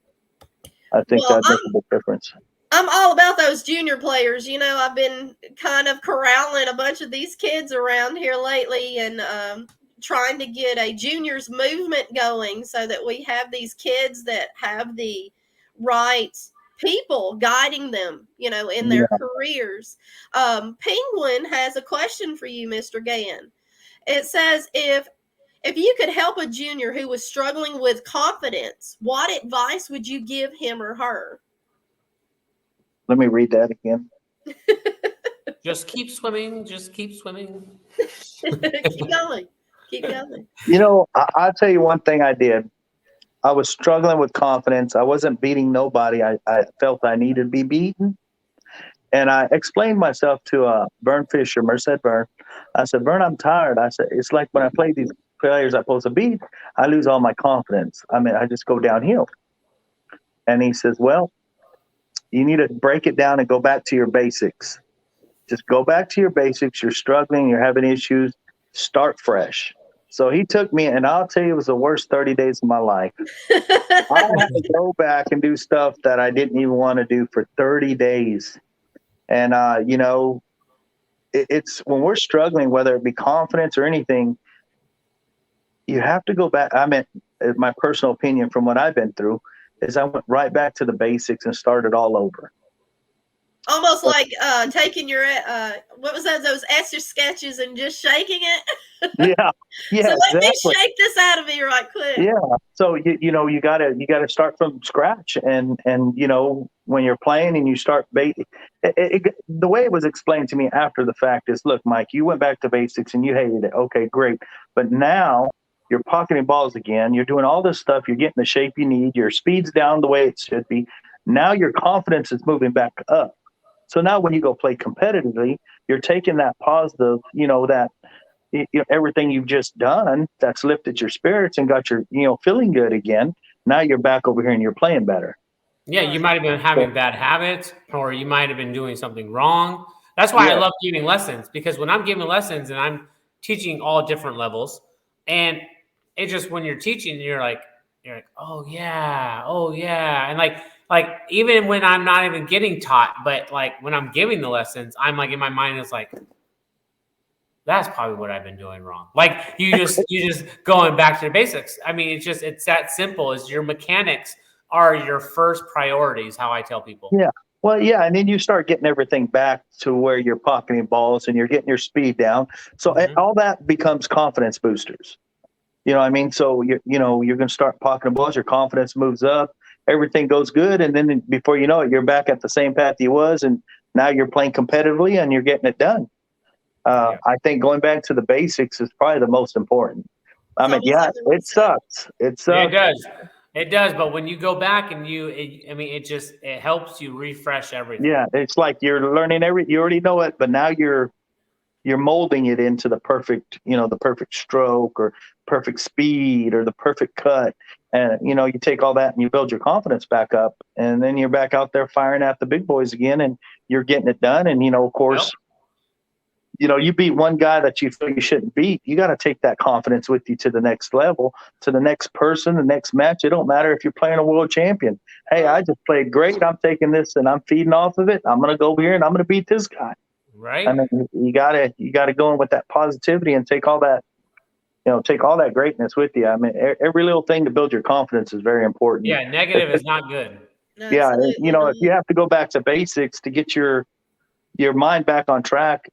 I think that makes a big difference. I'm all about those junior players. I've been kind of corralling a bunch of these kids around here lately and trying to get a juniors movement going so that we have these kids that have the right people guiding them, in their careers. Penguin has a question for you, Mr. Gann. It says, if you could help a junior who was struggling with confidence, what advice would you give him or her? Let me read that again. Just keep swimming. Just keep swimming. Keep going. Keep going. I'll tell you one thing I did. I was struggling with confidence. I wasn't beating nobody. I felt I needed to be beaten. And I explained myself to Vern Fisher, Merced Vern. I said, Vern, I'm tired. I said, it's like when I play these players I'm supposed to beat, I lose all my confidence. I just go downhill. And he says, well, you need to break it down and go back to your basics. Just go back to your basics. You're struggling. You're having issues. Start fresh. So he took me, and I'll tell you, it was the worst 30 days of my life. I had to go back and do stuff that I didn't even want to do for 30 days. And, it's when we're struggling, whether it be confidence or anything, you have to go back. My personal opinion from what I've been through is I went right back to the basics and started all over. Almost like taking your what was that? Those Etch a Sketches and just shaking it. Yeah. So let me shake this out of me right quick. Yeah. So you gotta start from scratch, and when you're playing and you start the way it was explained to me after the fact is, look, Mike, you went back to basics and you hated it. Okay, great, but now you're pocketing balls again. You're doing all this stuff. You're getting the shape you need. Your speed's down the way it should be. Now your confidence is moving back up. So now when you go play competitively, you're taking that positive, everything you've just done that's lifted your spirits and got your, feeling good again. Now you're back over here and you're playing better. Yeah, you might have been having bad habits, or you might have been doing something wrong. That's why I love giving lessons, because when I'm giving lessons and I'm teaching all different levels, and it just when you're teaching, you're like, oh yeah, and like even when I'm not even getting taught, but like when I'm giving the lessons, I'm like in my mind it's like, that's probably what I've been doing wrong. Like you just going back to the basics. I mean, it's that simple. Is your mechanics are your first priorities, how I tell people. Yeah. Well, yeah, and then you start getting everything back to where you're pocketing balls and you're getting your speed down. So all that becomes confidence boosters. You know what I mean? So you're going to start pocketing balls, your confidence moves up, everything goes good, and then before you know it, you're back at the same path you was, and now you're playing competitively and you're getting it done. I think going back to the basics is probably the most important. I mean, yeah, it sucks. It sucks. Yeah, it does. It does, but when you go back and it helps you refresh everything. Yeah, it's like you're learning you already know it, but now you're molding it into the perfect stroke or perfect speed or the perfect cut. And, you take all that and you build your confidence back up, and then you're back out there firing at the big boys again, and you're getting it done. And, of course, you beat one guy that you feel you shouldn't beat. You got to take that confidence with you to the next level, to the next person, the next match. It don't matter if you're playing a world champion. Hey, I just played great. I'm taking this and I'm feeding off of it. I'm going to go over here and I'm going to beat this guy. Right. I mean, you gotta go in with that positivity and take all that, take all that greatness with you. I mean, every little thing to build your confidence is very important. Yeah, negative is not good. Yeah, if you have to go back to basics to get your mind back on track,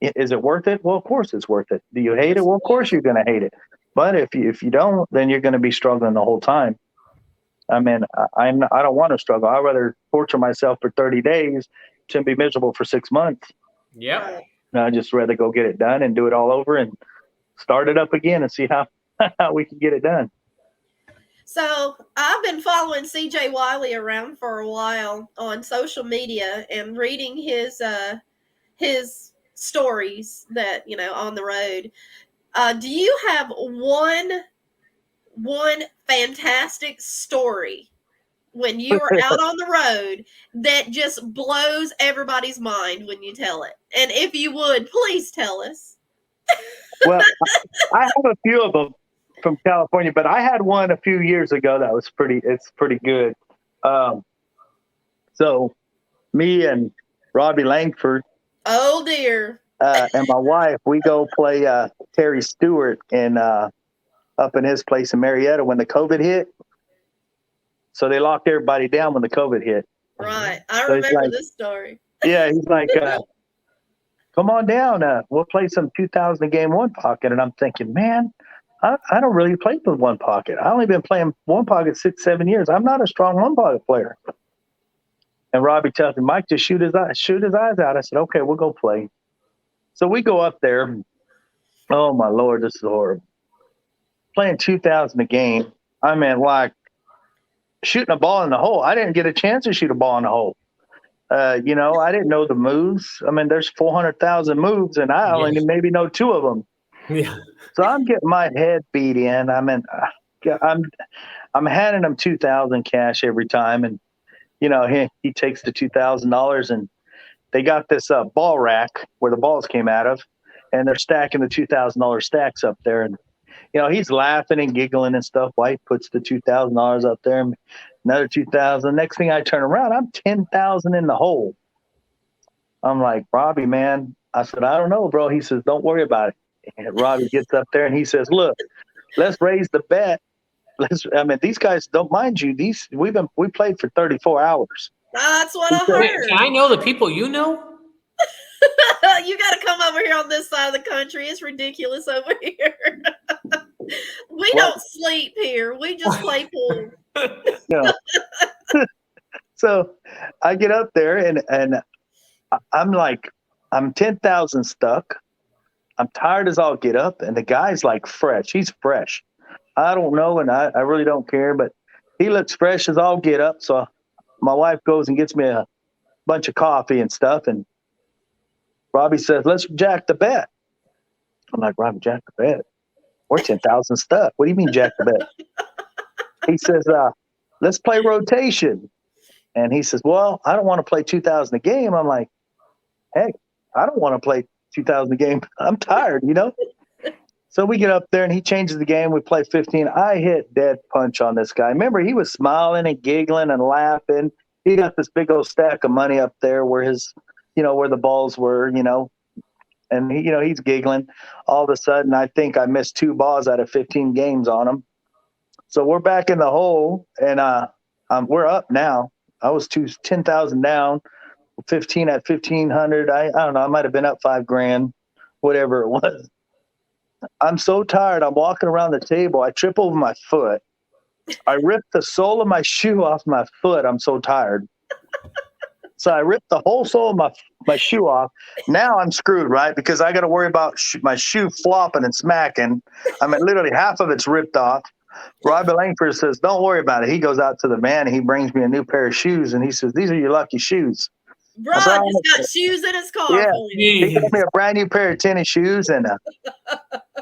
is it worth it? Well, of course it's worth it. Do you hate it? Well, of course you're going to hate it. But if you don't, then you're going to be struggling the whole time. I mean, I don't want to struggle. I'd rather torture myself for 30 days to be miserable for 6 months. Yeah. I'd just rather go get it done and do it all over and start it up again and see how we can get it done. So I've been following CJ Wiley around for a while on social media and reading his stories that, on the road. Do you have one fantastic story when you were out on the road that just blows everybody's mind when you tell it? And if you would, please tell us. Well, I have a few of them from California, but I had one a few years ago that was pretty good. So me and Robbie Langford, oh dear, and my wife, we go play Terry Stewart up in his place in Marietta when the COVID hit. So they locked everybody down when the COVID hit. Right. I remember this story. Yeah, he's like, come on down. We'll play some 2000 game one pocket. And I'm thinking, man, I don't really play with one pocket. I only been playing one pocket 6-7 years. I'm not a strong one pocket player. And Robbie tells me, Mike, just shoot his eyes out. I said, okay, we'll go play. So we go up there. Oh my Lord, this is horrible. Playing 2000 a game. I mean, like shooting a ball in the hole. I didn't get a chance to shoot a ball in the hole. I didn't know the moves. I mean, there's 400,000 moves, and I only maybe know 2 of them. Yeah. So I'm getting my head beat in. I mean, I'm handing him 2,000 cash every time, and he takes the $2,000, and they got this ball rack where the balls came out of, and they're stacking the $2,000 stacks up there, and he's laughing and giggling and stuff while he puts the $2,000 up there, and another 2,000. Next thing I turn around, I'm 10,000 in the hole. I'm like, Robbie, man. I said, I don't know, bro. He says, don't worry about it. And Robbie gets up there and he says, look, let's raise the bet. These guys don't mind you. We played for 34 hours. That's what I heard. Can I know the people you know? You got to come over here on this side of the country. It's ridiculous over here. We don't sleep here. We just play pool. Yeah. So I get up there and I'm like, I'm 10,000 stuck. I'm tired as all get up. And the guy's like fresh. He's fresh. I don't know. And I really don't care, but he looks fresh as all get up. So my wife goes and gets me a bunch of coffee and stuff. And Robbie says, let's jack the bet. I'm like, Robbie, jack the bet? We're 10,000 stuck. What do you mean jack the bet? He says, let's play rotation. And he says, well, I don't want to play 2,000 a game. I'm like, heck, I don't want to play 2,000 a game. I'm tired, you know? So we get up there and he changes the game. We play 15. I hit dead punch on this guy. Remember, he was smiling and giggling and laughing. He got this big old stack of money up there where his, where the balls were, and he, he's giggling. All of a sudden, I think I missed 2 balls out of 15 games on him. So we're back in the hole and we're up now. I was 10,000 down, 15 at 1,500. I don't know. I might've been up $5,000, whatever it was. I'm so tired. I'm walking around the table. I trip over my foot. I ripped the sole of my shoe off my foot. I'm so tired. So I ripped the whole sole of my shoe off. Now I'm screwed, right? Because I got to worry about my shoe flopping and smacking. I mean, literally half of it's ripped off. Robbie Langford says, don't worry about it. He goes out to the man and he brings me a new pair of shoes. And he says, these are your lucky shoes. Bro, he's got shoes in his car. Yeah, he got me a brand new pair of tennis shoes. And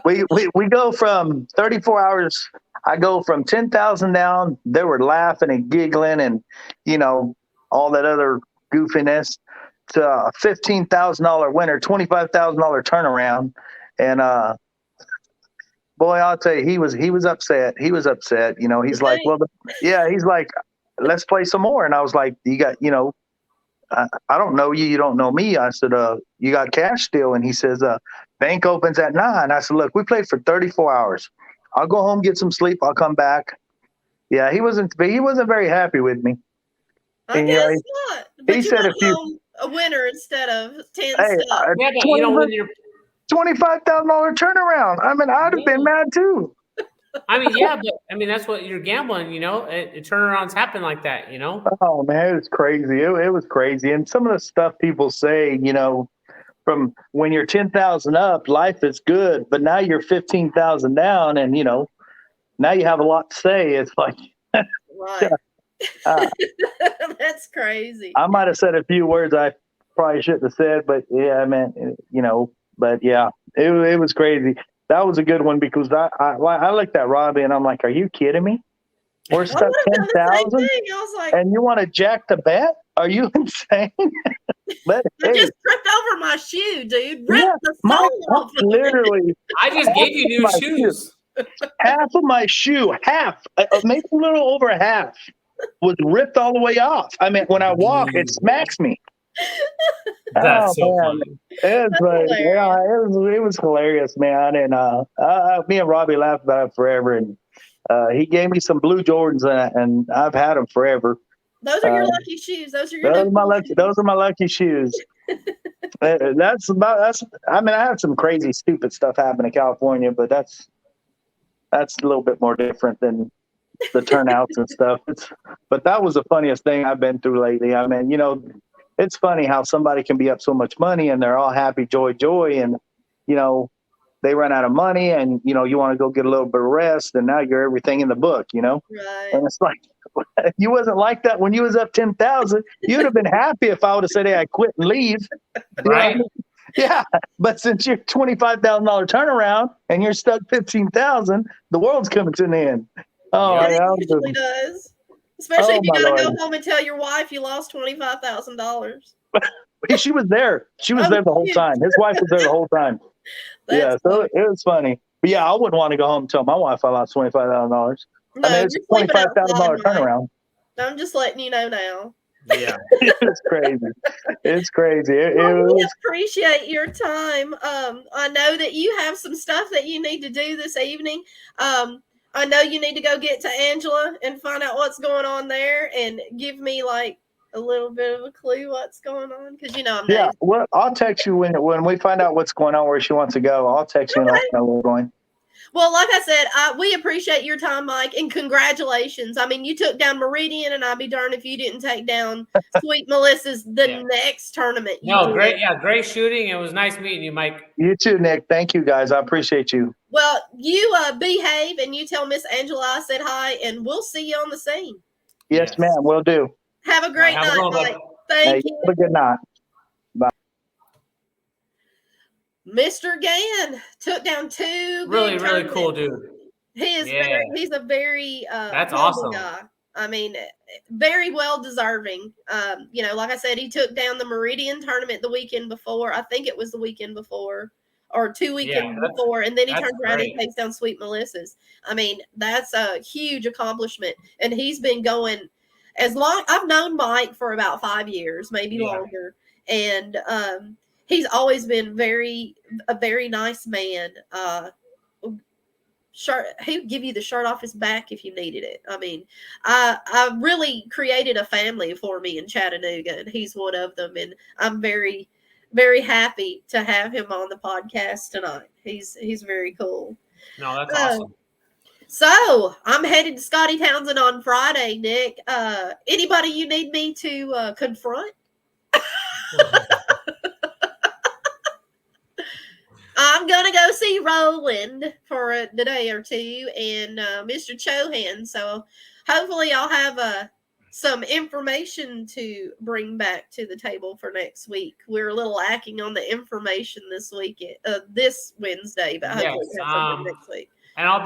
we go from 34 hours. I go from 10,000 down. They were laughing and giggling and, all that other goofiness to a $15,000 winner, $25,000 turnaround. And, boy, I'll tell you, he was upset. He was upset. He's like, well, he's like, let's play some more. And I was like, you got, I don't know you. You don't know me. I said, you got cash still? And he says, bank opens at 9. I said, look, we played for 34 hours. I'll go home, get some sleep. I'll come back. Yeah, he wasn't very happy with me. I guess not. But he you said a winner instead of 10 hey, stuff. Yeah, but when you're $25,000 turnaround. I mean, I'd have been mad too. I mean, yeah, but I mean that's what you're gambling, it turnarounds happen like that, Oh man, it was crazy. It was crazy. And some of the stuff people say, from when you're 10,000 up, life is good, but now you're 15,000 down, and now you have a lot to say. It's like, right. That's crazy. I might have said a few words I probably shouldn't have said, but yeah, I meant, but yeah, it was crazy. That was a good one because I looked at Robbie and I'm like, are you kidding me? We're stuck 10,000 and you want to jack the bet? Are you insane? But I just tripped over my shoe, dude. Ripped the sole off. Literally. I just gave you new shoes. Half of my shoe, maybe a little over half, was ripped all the way off. I mean, when I walk, it smacks me. That's so funny. It was hilarious, man. And me and Robbie laughed about it forever. And he gave me some blue Jordans, and I've had them forever. Those are your lucky shoes. Those are my lucky shoes. I mean, I had some crazy, stupid stuff happen in California, but that's a little bit more different than the turnouts and stuff. But that was the funniest thing I've been through lately. I mean, it's funny how somebody can be up so much money and they're all happy, joy, and they run out of money, and you want to go get a little bit of rest, and now you're everything in the book, Right. And it's like, you wasn't like that when you was up 10,000. You'd have been happy if I would have said, hey, I quit and leave. Right. Yeah, but since you're $25,000 turnaround and you're stuck 15,000, the world's coming to an end. Oh, yeah, it usually does. Especially if you gotta go home and tell your wife you lost $25,000. She was there. She was there the whole time. His wife was there the whole time. Yeah, so it was funny. But yeah, I wouldn't want to go home and tell my wife I lost $25,000. No, I mean, it's a $25,000 turnaround. I'm just letting you know now. Yeah, it's crazy. It's crazy. We appreciate your time. I know that you have some stuff that you need to do this evening. I know you need to go get to Angela and find out what's going on there, and give me like a little bit of a clue what's going on, because I'm yeah. Well, I'll text you when we find out what's going on, where she wants to go. I'll text you and let you know where we're going. Well, like I said, we appreciate your time, Mike, and congratulations. I mean, you took down Meridian, and I'd be darned if you didn't take down Sweet Melissa's next tournament. Great shooting. It was nice meeting you, Mike. You too, Nick. Thank you, guys. I appreciate you. Well, you behave, and you tell Miss Angela I said hi, and we'll see you on the scene. Yes, ma'am. We'll do. Have a great night, Mike. Thank you. Have a good night. Bye. Mr. Gann took down 2. Really cool dude. He is Yeah. he's a very That's humble awesome. guy. I mean, very well deserving. Like I said, he took down the Meridian tournament the weekend before. I think it was the weekend before or 2 weekends before, and then he that's turns around and great. takes down Sweet Melissa's. I mean, that's a huge accomplishment, and he's been going as long. I've known Mike for about 5 years, maybe Yeah. longer, and he's always been a very nice man. Shirt, he would give you the shirt off his back if you needed it. I mean, I really created a family for me in Chattanooga, and he's one of them. And I'm very, very happy to have him on the podcast tonight. He's very cool. No, that's awesome. So I'm headed to Scotty Townsend on Friday, Nick. Anybody you need me to confront? I'm gonna go see Roland for a day or two, and Mr. Chohan. So hopefully, I'll have some information to bring back to the table for next week. We're a little lacking on the information this Wednesday, but hopefully we have something next week. And I'll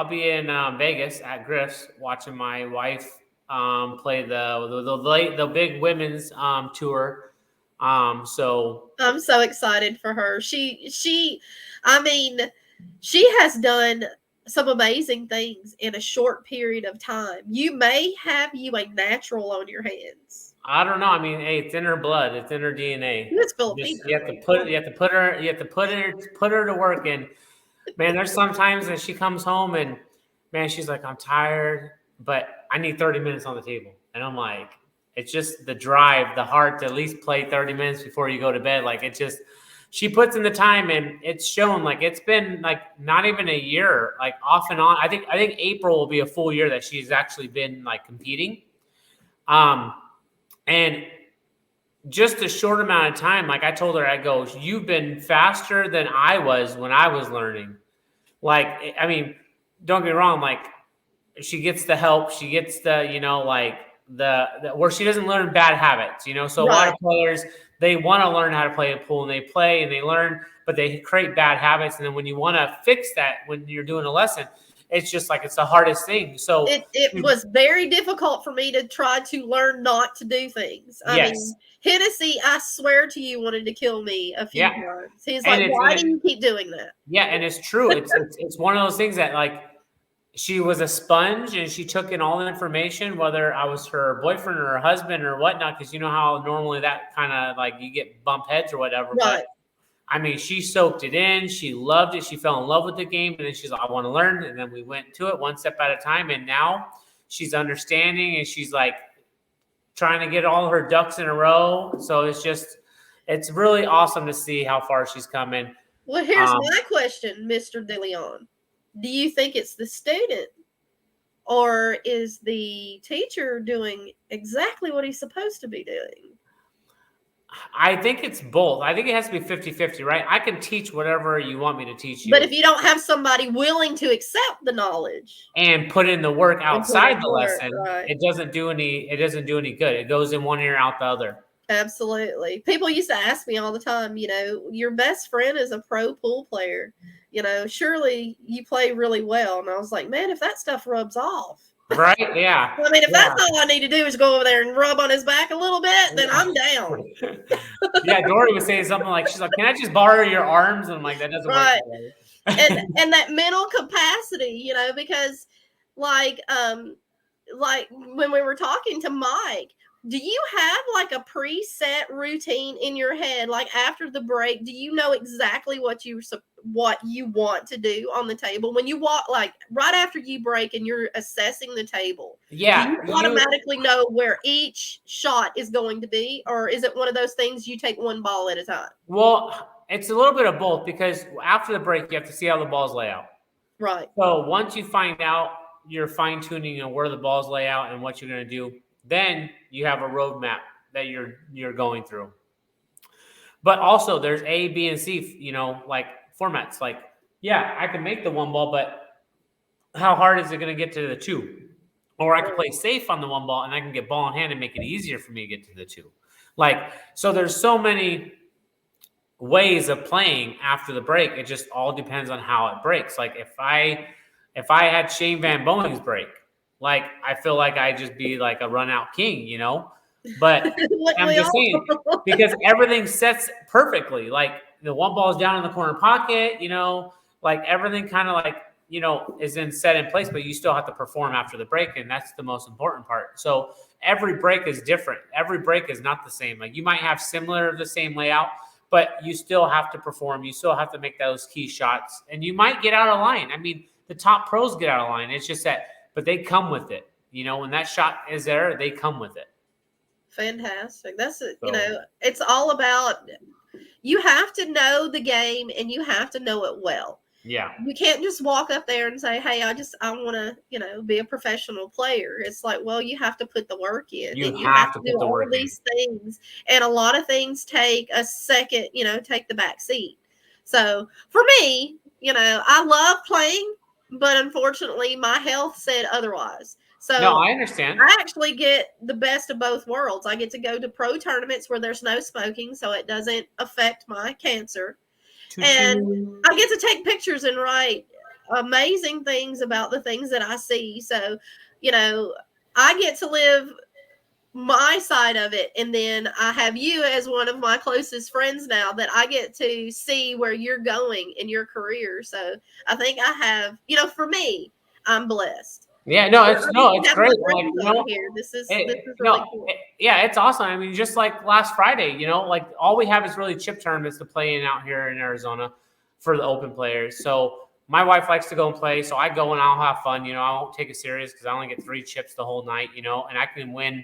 be in Vegas at Griff's watching my wife play the big women's tour. So I'm so excited for her. I mean, she has done some amazing things in a short period of time. You may have a natural on your hands. I don't know. I mean, hey, it's in her blood. It's in her DNA. It's Filipino. You have to put her to work. And man, there's sometimes that she comes home and man, she's like, I'm tired, but I need 30 minutes on the table. And I'm like, it's just the drive, the heart to at least play 30 minutes before you go to bed. Like she puts in the time, and it's shown. Like it's been like not even a year, like off and on. I think April will be a full year that she's actually been like competing. And just a short amount of time, like I told her, I go, you've been faster than I was when I was learning. Like, I mean, don't get me wrong. Like she gets the help, she gets the, like, the where she doesn't learn bad habits, so Right. A lot of players, they want to learn how to play a pool, and they play and they learn, but they create bad habits, and then when you want to fix that when you're doing a lesson, it's just like it's the hardest thing. So it was very difficult for me to try to learn not to do things. I mean, Hennessy, I swear to you, wanted to kill me a few times. He's like, why do you keep doing that? Yeah, and it's true. It's one of those things that like she was a sponge, and she took in all the information, whether I was her boyfriend or her husband or whatnot, because you know how normally that kind of like you get bump heads or whatever. Right. But I mean, she soaked it in. She loved it. She fell in love with the game, and then she's like, I want to learn. And then we went to it one step at a time, and now she's understanding, and she's like trying to get all her ducks in a row. So it's really awesome to see how far she's coming. Well, here's my question, Mr. DeLeon. Do you think it's the student, or is the teacher doing exactly what he's supposed to be doing? I think it's both. I think it has to be 50-50, right? I can teach whatever you want me to teach you. But if you don't have somebody willing to accept the knowledge and put in the work outside the lesson, right. it doesn't do any good. It goes in one ear, out the other. Absolutely. People used to ask me all the time, your best friend is a pro pool player. Surely you play really well. And I was like, man, if that stuff rubs off. Right? Yeah. I mean, if that's all I need to do is go over there and rub on his back a little bit, then I'm down. Yeah, Dory was saying something like, she's like, can I just borrow your arms? And I'm like, that doesn't work. and that mental capacity, because like when we were talking to Mike, do you have like a preset routine in your head? Like after the break, do you know exactly what you want to do on the table when you walk, like right after you break and you're assessing the table? Yeah. Do you automatically know where each shot is going to be, or is it one of those things you take one ball at a time? Well, it's a little bit of both, because after the break, you have to see how the balls lay out. Right. So once you find out your fine tuning and where the balls lay out and what you're going to do, then you have a roadmap that you're going through. But also there's A, B, and C, like formats. Like, yeah, I can make the one ball, but how hard is it going to get to the two? Or I can play safe on the one ball, and I can get ball in hand and make it easier for me to get to the two. Like, so there's so many ways of playing after the break. It just all depends on how it breaks. Like if I if I had Shane Van Boeing's break, like I feel like I'd just be like a run out king, you know. But Like I'm we just all- saying because everything sets perfectly. Like the one ball's down in the corner pocket, you know, like everything kind of like, you know, is set in place, but you still have to perform after the break, and that's the most important part. So every break is different. Every break is not the same. Like you might have similar the same layout, but you still have to perform. You still have to make those key shots, and you might get out of line. I mean, the top pros get out of line. It's just that, but they come with it. You know, when that shot is there, they come with it. Fantastic. That's it. You So- know, it's all about, you have to know the game and you have to know it well. Yeah. You can't just walk up there and say, hey, I want to, you know, be a professional player. It's like, well, you have to put the work in. You and have to do put the all work in. these things. And a lot of things take a second, you know, take the back seat. So for me, you know, I love playing, but unfortunately my health said otherwise. So No, I understand. I actually get the best of both worlds. I get to go to pro tournaments where there's no smoking, so it doesn't affect my cancer. And I get to take pictures and write amazing things about the things that I see. So, you know, I get to live my side of it. And then I have you as one of my closest friends now that I get to see where you're going in your career. So I think I have, you know, for me, I'm blessed. Yeah, no, it's I no, mean, it's have great. my Like, friends you over know, here. This is no, really cool. yeah, it's awesome. I mean, just like last Friday, you know, like all we have is really chip tournaments to play in out here in Arizona for the open players. So my wife likes to go and play, so I go and I'll have fun. You know, I won't take it serious because I only get 3 chips the whole night. You know, and I can win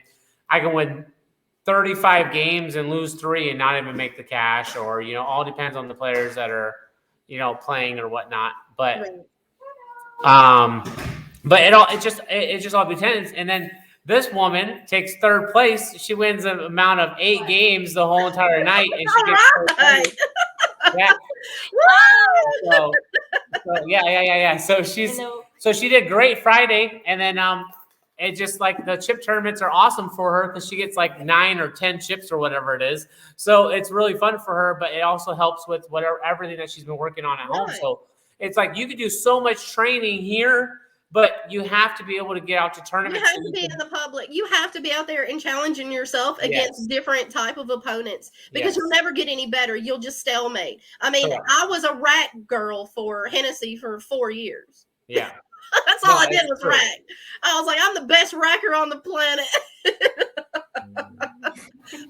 35 games and lose 3 and not even make the cash, or you know, all depends on the players that are, you know, playing or whatnot. But but it just all depends. And then this woman takes 3rd place. She wins an amount of 8 games the whole entire night, and she gets 3rd place. Yeah. So yeah. So she did great Friday, and then it just like the chip tournaments are awesome for her because she gets like 9 or 10 chips or whatever it is. So it's really fun for her, but it also helps with everything that she's been working on at home. So it's like you could do so much training here, but you have to be able to get out to tournaments. You have to be in the public. You have to be out there and challenging yourself against different type of opponents because you'll never get any better. You'll just stalemate. I mean, I was a rack girl for Hennessy for 4 years. Yeah. That's all I did was rack. I was like, I'm the best racker on the planet.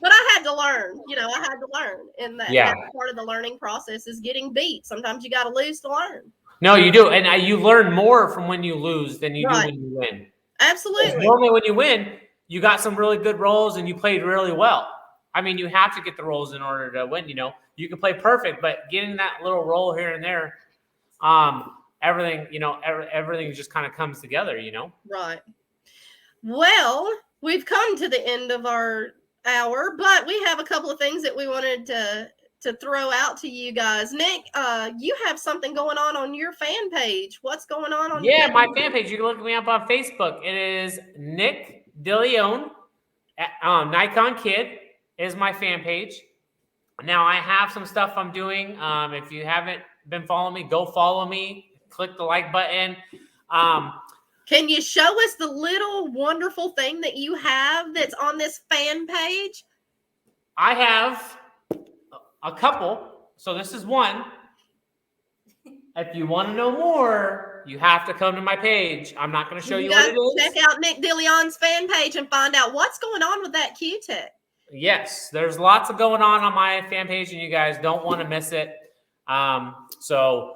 But I had to learn. You know, I had to learn. And that's part of the learning process is getting beat. Sometimes you got to lose to learn. No, you do. And you learn more from when you lose than you do when you win. Absolutely. Normally when you win, you got some really good rolls and you played really well. I mean, you have to get the rolls in order to win, you know. You can play perfect, but getting that little roll here and there, everything, you know, everything just kind of comes together, you know. Right. Well, we've come to the end of our hour, but we have a couple of things that we wanted to throw out to you guys. Nick, you have something going on your fan page. What's going on your my fan page? You can look me up on Facebook. It is Nick DeLeon. NikonKid is my fan page. Now I have some stuff I'm doing. If you haven't been following me, go follow me. Click the like button. Can you show us the little wonderful thing that you have that's on this fan page? I have a couple. So this is one. If you want to know more, you have to come to my page. I'm not going to show you what it is. Check out Nick DeLeon's fan page and find out what's going on with that Q-tip. Yes, there's lots of going on my fan page, and you guys don't want to miss it. So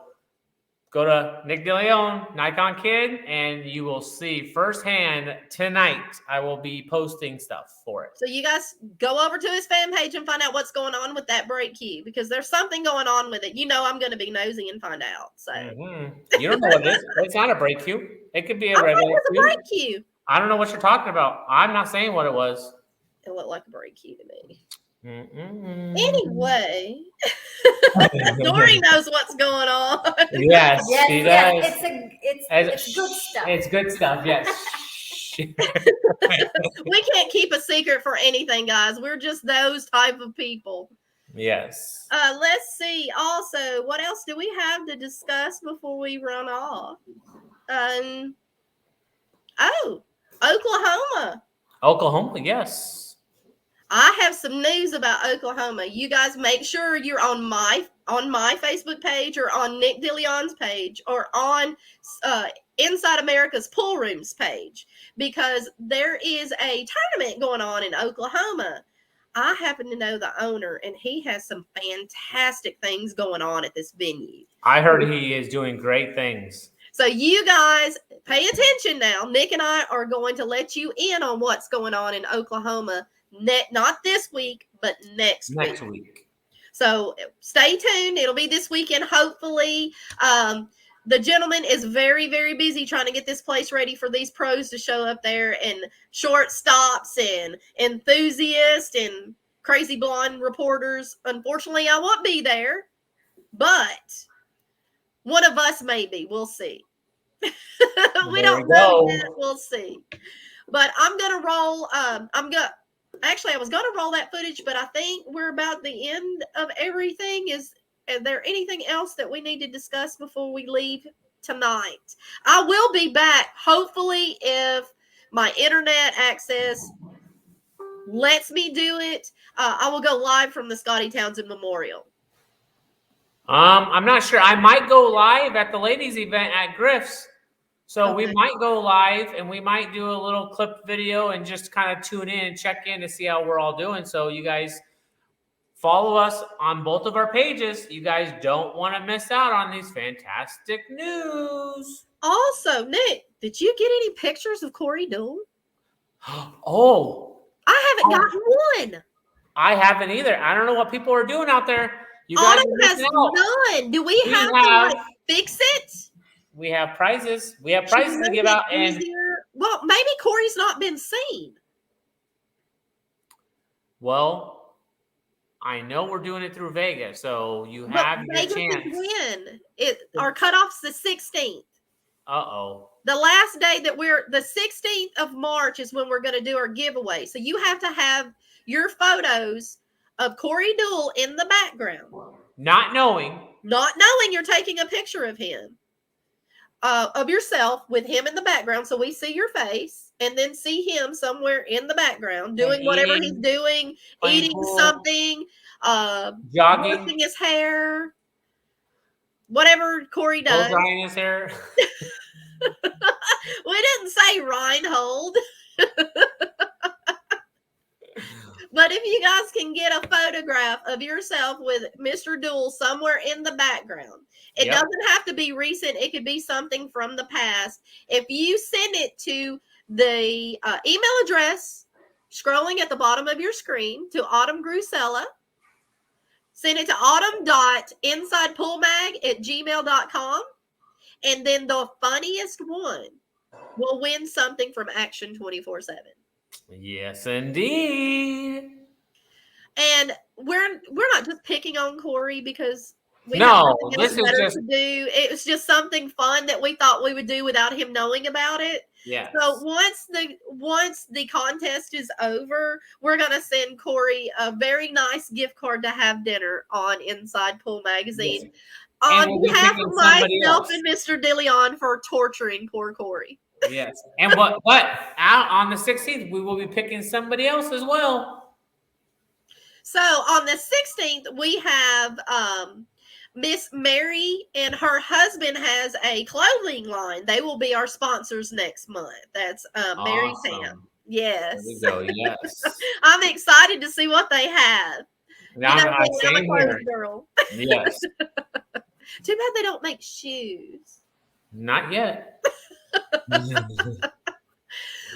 go to Nick DeLeon, NikonKid, and you will see firsthand tonight. I will be posting stuff for it. So you guys go over to his fan page and find out what's going on with that break cue because there's something going on with it. You know I'm going to be nosy and find out. So You don't know what it is. It's not a break cue. It could be a regular cue. A break cue. I don't know what you're talking about. I'm not saying what it was. It looked like a break cue to me. Anyway. Dory knows what's going on. Yes, she does. It's good stuff. It's good stuff, yes. We can't keep a secret for anything, guys. We're just those type of people. Yes. Let's see. Also, what else do we have to discuss before we run off? Oklahoma. Oklahoma, yes. I have some news about Oklahoma. You guys make sure you're on my Facebook page or on Nick DeLeon's page or on Inside America's Pool Rooms page, because there is a tournament going on in Oklahoma. I happen to know the owner, and he has some fantastic things going on at this venue. I heard he is doing great things. So you guys pay attention now. Nick and I are going to let you in on what's going on in Oklahoma. Not this week, but next week. So stay tuned. It'll be this weekend, hopefully. The gentleman is very, very busy trying to get this place ready for these pros to show up there, and shortstops and enthusiasts and crazy blonde reporters. Unfortunately, I won't be there, but one of us may be. We'll see. We don't know yet. We'll see. But I'm going to roll. Actually, I was going to roll that footage, but I think we're about the end of everything. Is there anything else that we need to discuss before we leave tonight? I will be back, hopefully, if my internet access lets me do it. I will go live from the Scotty Townsend Memorial. I'm not sure. I might go live at the ladies' event at Griff's. So we might go live, and we might do a little clip video and just kind of tune in and check in to see how we're all doing. So you guys follow us on both of our pages. You guys don't want to miss out on these fantastic news. Also, Nick, did you get any pictures of Corey Deuel? Oh. I haven't gotten one. I haven't either. I don't know what people are doing out there. You guys Autumn has none. Do we have to fix it? We have prizes. We have prizes to give out. And well, maybe Corey's not been seen. Well, I know we're doing it through Vegas, so you have your chance. When our cutoff's the 16th. Uh-oh. The last day that the 16th of March is when we're going to do our giveaway. So you have to have your photos of Corey Deuel in the background. Not knowing you're taking a picture of him. Of yourself with him in the background, so we see your face, and then see him somewhere in the background doing whatever he's doing, eating something, jogging, brushing his hair, whatever Corey does. Drying his hair. We didn't say Reinhold. But if you guys can get a photograph of yourself with Mr. Deuel somewhere in the background, it doesn't have to be recent. It could be something from the past. If you send it to the email address scrolling at the bottom of your screen to Autumn Grusella, send it to autumn.insidepoolmag@gmail.com, and then the funniest one will win something from Action 24/7. Yes, indeed. And we're not just picking on Corey because we this is just to do. It was just something fun that we thought we would do without him knowing about it. Yeah. So once the contest is over, we're gonna send Corey a very nice gift card to have dinner on Inside Pool Magazine. Yes. On behalf of myself and Mr. DeLeon for torturing poor Corey. Yes. And but out on the 16th, we will be picking somebody else as well. So on the 16th, we have Miss Mary and her husband has a clothing line. They will be our sponsors next month. That's Mary Tam. Yes. There we go. Yes. I'm excited to see what they have. Same here. Girl. Yes. Too bad they don't make shoes. Not yet.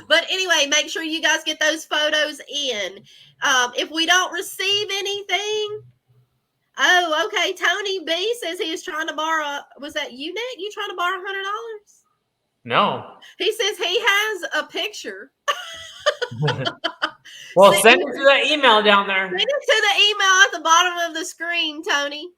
But anyway, make sure you guys get those photos in. If we don't receive anything, okay. Tony B says he is trying to borrow. Was that you, Nick? You trying to borrow $100? No. He says he has a picture. Well, send it to the email down there. Send it to the email at the bottom of the screen, Tony.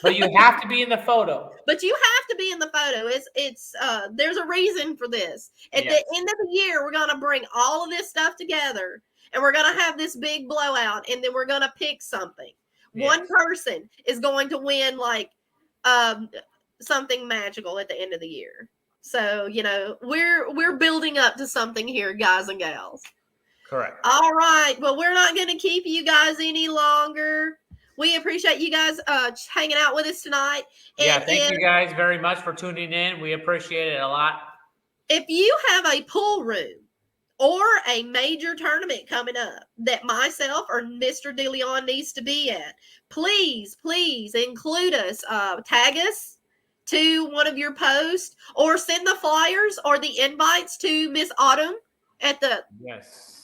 But you have to be in the photo. But you have to be in the photo. It's there's a reason for this. At the end of the year, we're gonna bring all of this stuff together, and we're gonna have this big blowout, and then we're gonna pick something. Yes. One person is going to win like something magical at the end of the year. So, we're building up to something here, guys and gals. Correct. All right. Well, we're not going to keep you guys any longer. We appreciate you guys hanging out with us tonight. And thank you guys very much for tuning in. We appreciate it a lot. If you have a pool room or a major tournament coming up that myself or Mr. DeLeon needs to be at, please include us. Tag us to one of your posts or send the flyers or the invites to Miss Autumn at the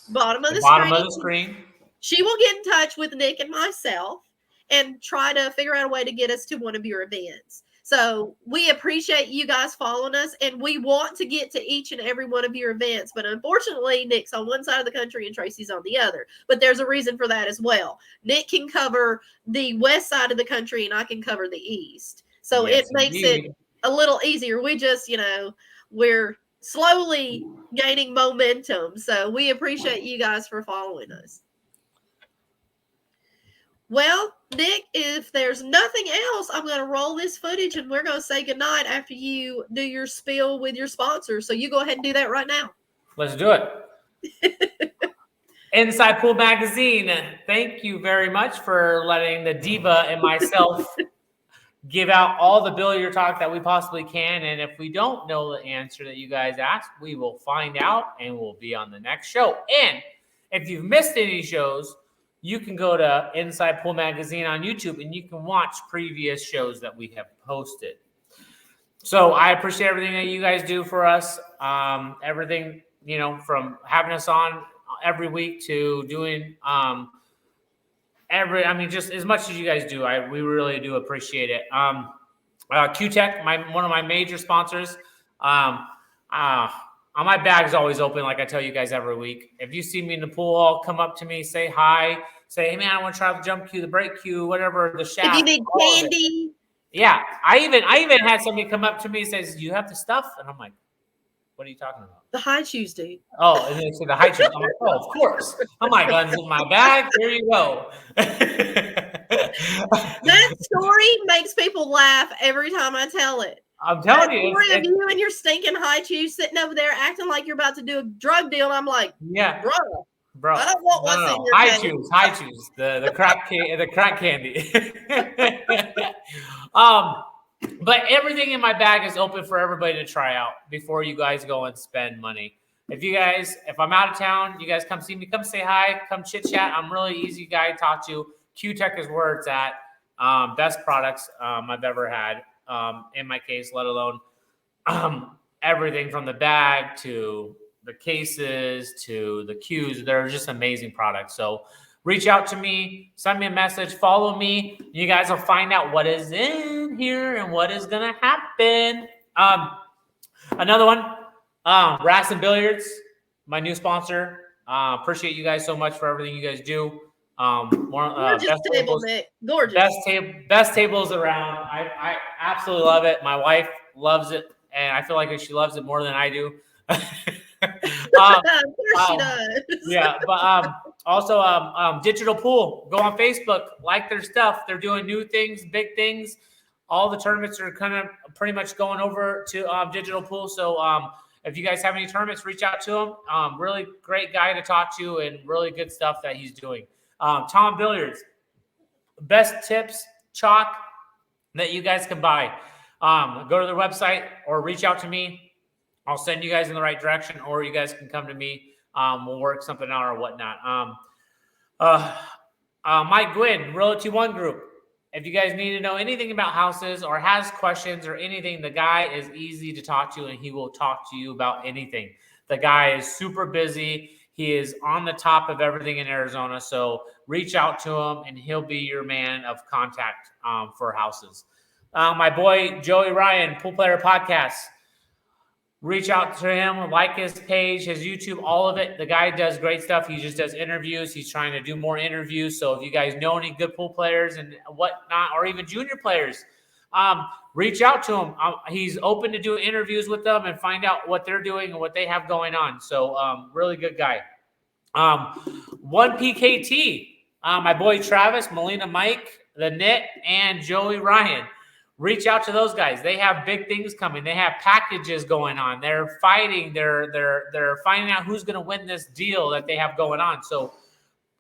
bottom of the screen. She will get in touch with Nick and myself and try to figure out a way to get us to one of your events. So we appreciate you guys following us, and we want to get to each and every one of your events. But unfortunately, Nick's on one side of the country and Tracy's on the other. But there's a reason for that as well. Nick can cover the west side of the country, and I can cover the east. So it makes it a little easier. We just, we're slowly gaining momentum. So we appreciate you guys for following us. Well, Nick, if there's nothing else, I'm going to roll this footage and we're going to say goodnight after you do your spiel with your sponsors. So you go ahead and do that right now. Let's do it. Inside Pool Magazine, thank you very much for letting the Diva and myself give out all the billiard talk that we possibly can. And if we don't know the answer that you guys asked, we will find out and we'll be on the next show. And if you've missed any shows, you can go to Inside Pool Magazine on YouTube and you can watch previous shows that we have posted. So I appreciate everything that you guys do for us. Everything, from having us on every week to doing just as much as you guys do. We really do appreciate it. Q-Tech, one of my major sponsors. My bag's always open, like I tell you guys every week. If you see me in the pool hall, come up to me, say hi, say, hey man, I want to try the jump cue, the break cue, whatever, the shaft. If you need candy. Yeah. I even had somebody come up to me and says, you have the stuff? And I'm like, what are you talking about? The high shoes, dude. Oh, and they say the high shoes. I'm like, oh, of course. My gun's in my bag. Here you go. That story makes people laugh every time I tell it. I'm telling you. Story of you and your stinking high shoes sitting over there acting like you're about to do a drug deal. I'm like, yeah, bro. I don't want what's in your high shoes. The crack candy. But everything in my bag is open for everybody to try out before you guys go and spend money. If I'm out of town, you guys come see me, come say hi, come chit chat. I'm really easy guy to talk to. Q-Tech is where it's at. Best products I've ever had. In my case, let alone everything from the bag to the cases to the cues. They're just amazing products. So reach out to me, send me a message, follow me. You guys will find out what is in here and what is going to happen. Another one, Rassin Billiards, my new sponsor. Appreciate you guys so much for everything you guys do. Gorgeous table, Nick. Gorgeous. Best tables around. I absolutely love it. My wife loves it, and I feel like she loves it more than I do. Of course she does. Yeah, but also Digital Pool. Go on Facebook, like their stuff. They're doing new things, big things. All the tournaments are kind of pretty much going over to Digital Pool. So if you guys have any tournaments, reach out to him. Really great guy to talk to, and really good stuff that he's doing. Tom Billiards, best tips, chalk that you guys can buy. Go to their website or reach out to me. I'll send you guys in the right direction, or you guys can come to me. We'll work something out or whatnot. Mike Gwynn, Realty One Group. If you guys need to know anything about houses or has questions or anything, the guy is easy to talk to, and he will talk to you about anything. The guy is super busy. He is on the top of everything in Arizona. So reach out to him, and he'll be your man of contact for houses. My boy, Joey Ryan, Pool Player Podcast. Reach out to him, like his page, his YouTube, all of it. The guy does great stuff. He just does interviews. He's trying to do more interviews. So if you guys know any good pool players and whatnot, or even junior players, reach out to him. He's open to do interviews with them and find out what they're doing and what they have going on. So really good guy. 1PKT, my boy Travis, Melina Mike, the Knit, and Joey Ryan. reach out to those guys. They have big things coming. They have packages going on. They're fighting. They're finding out who's going to win this deal that they have going on. So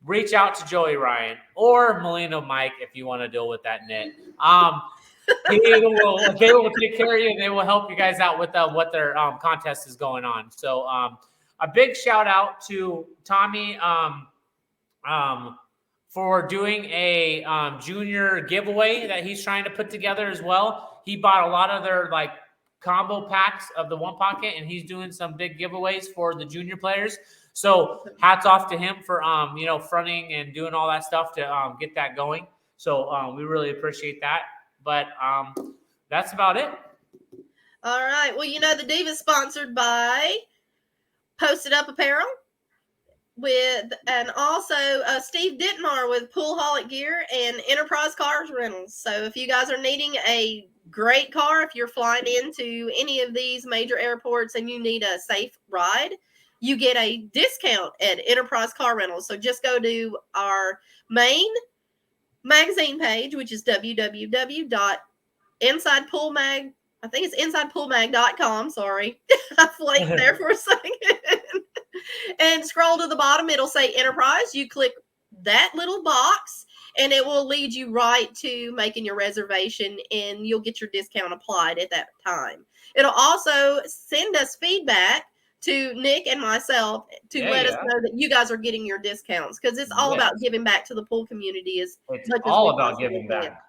reach out to Joey Ryan or Molino Mike if you want to deal with that knit. They will take care of you. And they will help you guys out with what their contest is going on. So a big shout out to Tommy for doing a junior giveaway that he's trying to put together as well. He bought a lot of their like combo packs of the One Pocket, and he's doing some big giveaways for the junior players. So hats off to him for fronting and doing all that stuff to get that going. So we really appreciate that. But that's about it. All right. Well, the Diva is sponsored by Posted Up Apparel and also Steve Ditmar with Poolholic Gear and Enterprise Cars Rentals. So if you guys are needing a great car, if you're flying into any of these major airports and you need a safe ride, you get a discount at Enterprise Car Rentals. So just go to our main magazine page, which is www.insidepoolmag. I think it's insidepoolmag.com. Sorry. I flanked there for a second. And scroll to the bottom. It'll say Enterprise. You click that little box and it will lead you right to making your reservation, and you'll get your discount applied at that time. It'll also send us feedback to Nick and myself to let us know that you guys are getting your discounts, because it's all about giving back to the pool community. It's all about giving back.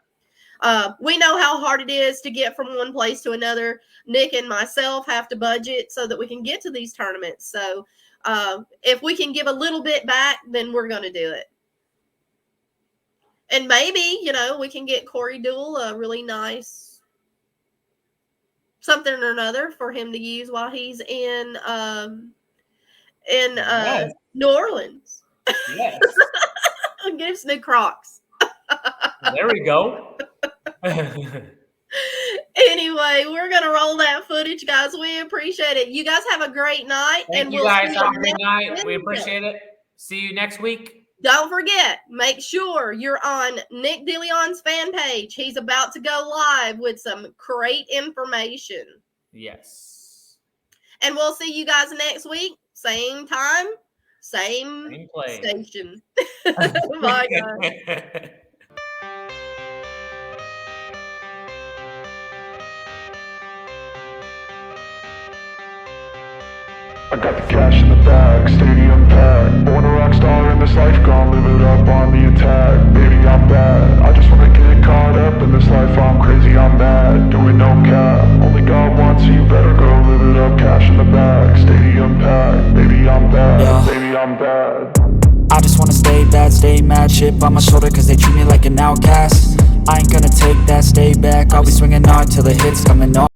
We know how hard it is to get from one place to another. Nick and myself have to budget so that we can get to these tournaments. So if we can give a little bit back, then we're going to do it. And maybe, we can get Corey Duell a really nice something or another for him to use while he's in New Orleans. Yes. I'll get him some new Crocs. There we go. Anyway, we're going to roll that footage, guys. We appreciate it. You guys have a great night. Thank you guys. Have a great night. We appreciate it. See you next week. Don't forget, make sure you're on Nick DeLeon's fan page. He's about to go live with some great information. Yes. And we'll see you guys next week. Same time, same station. Bye, guys. I got the cash in the bag, stadium packed. Born a rock star in this life, gonna live it up on the attack. Baby, I'm bad, I just wanna get caught up in this life. I'm crazy, I'm mad, doing no cap. Only God wants, so you better go live it up. Cash in the bag, stadium packed. Baby, I'm bad, baby, I'm bad. I just wanna stay bad, stay mad. Chip on my shoulder cause they treat me like an outcast. I ain't gonna take that, stay back. I'll be swinging hard till the hits coming on.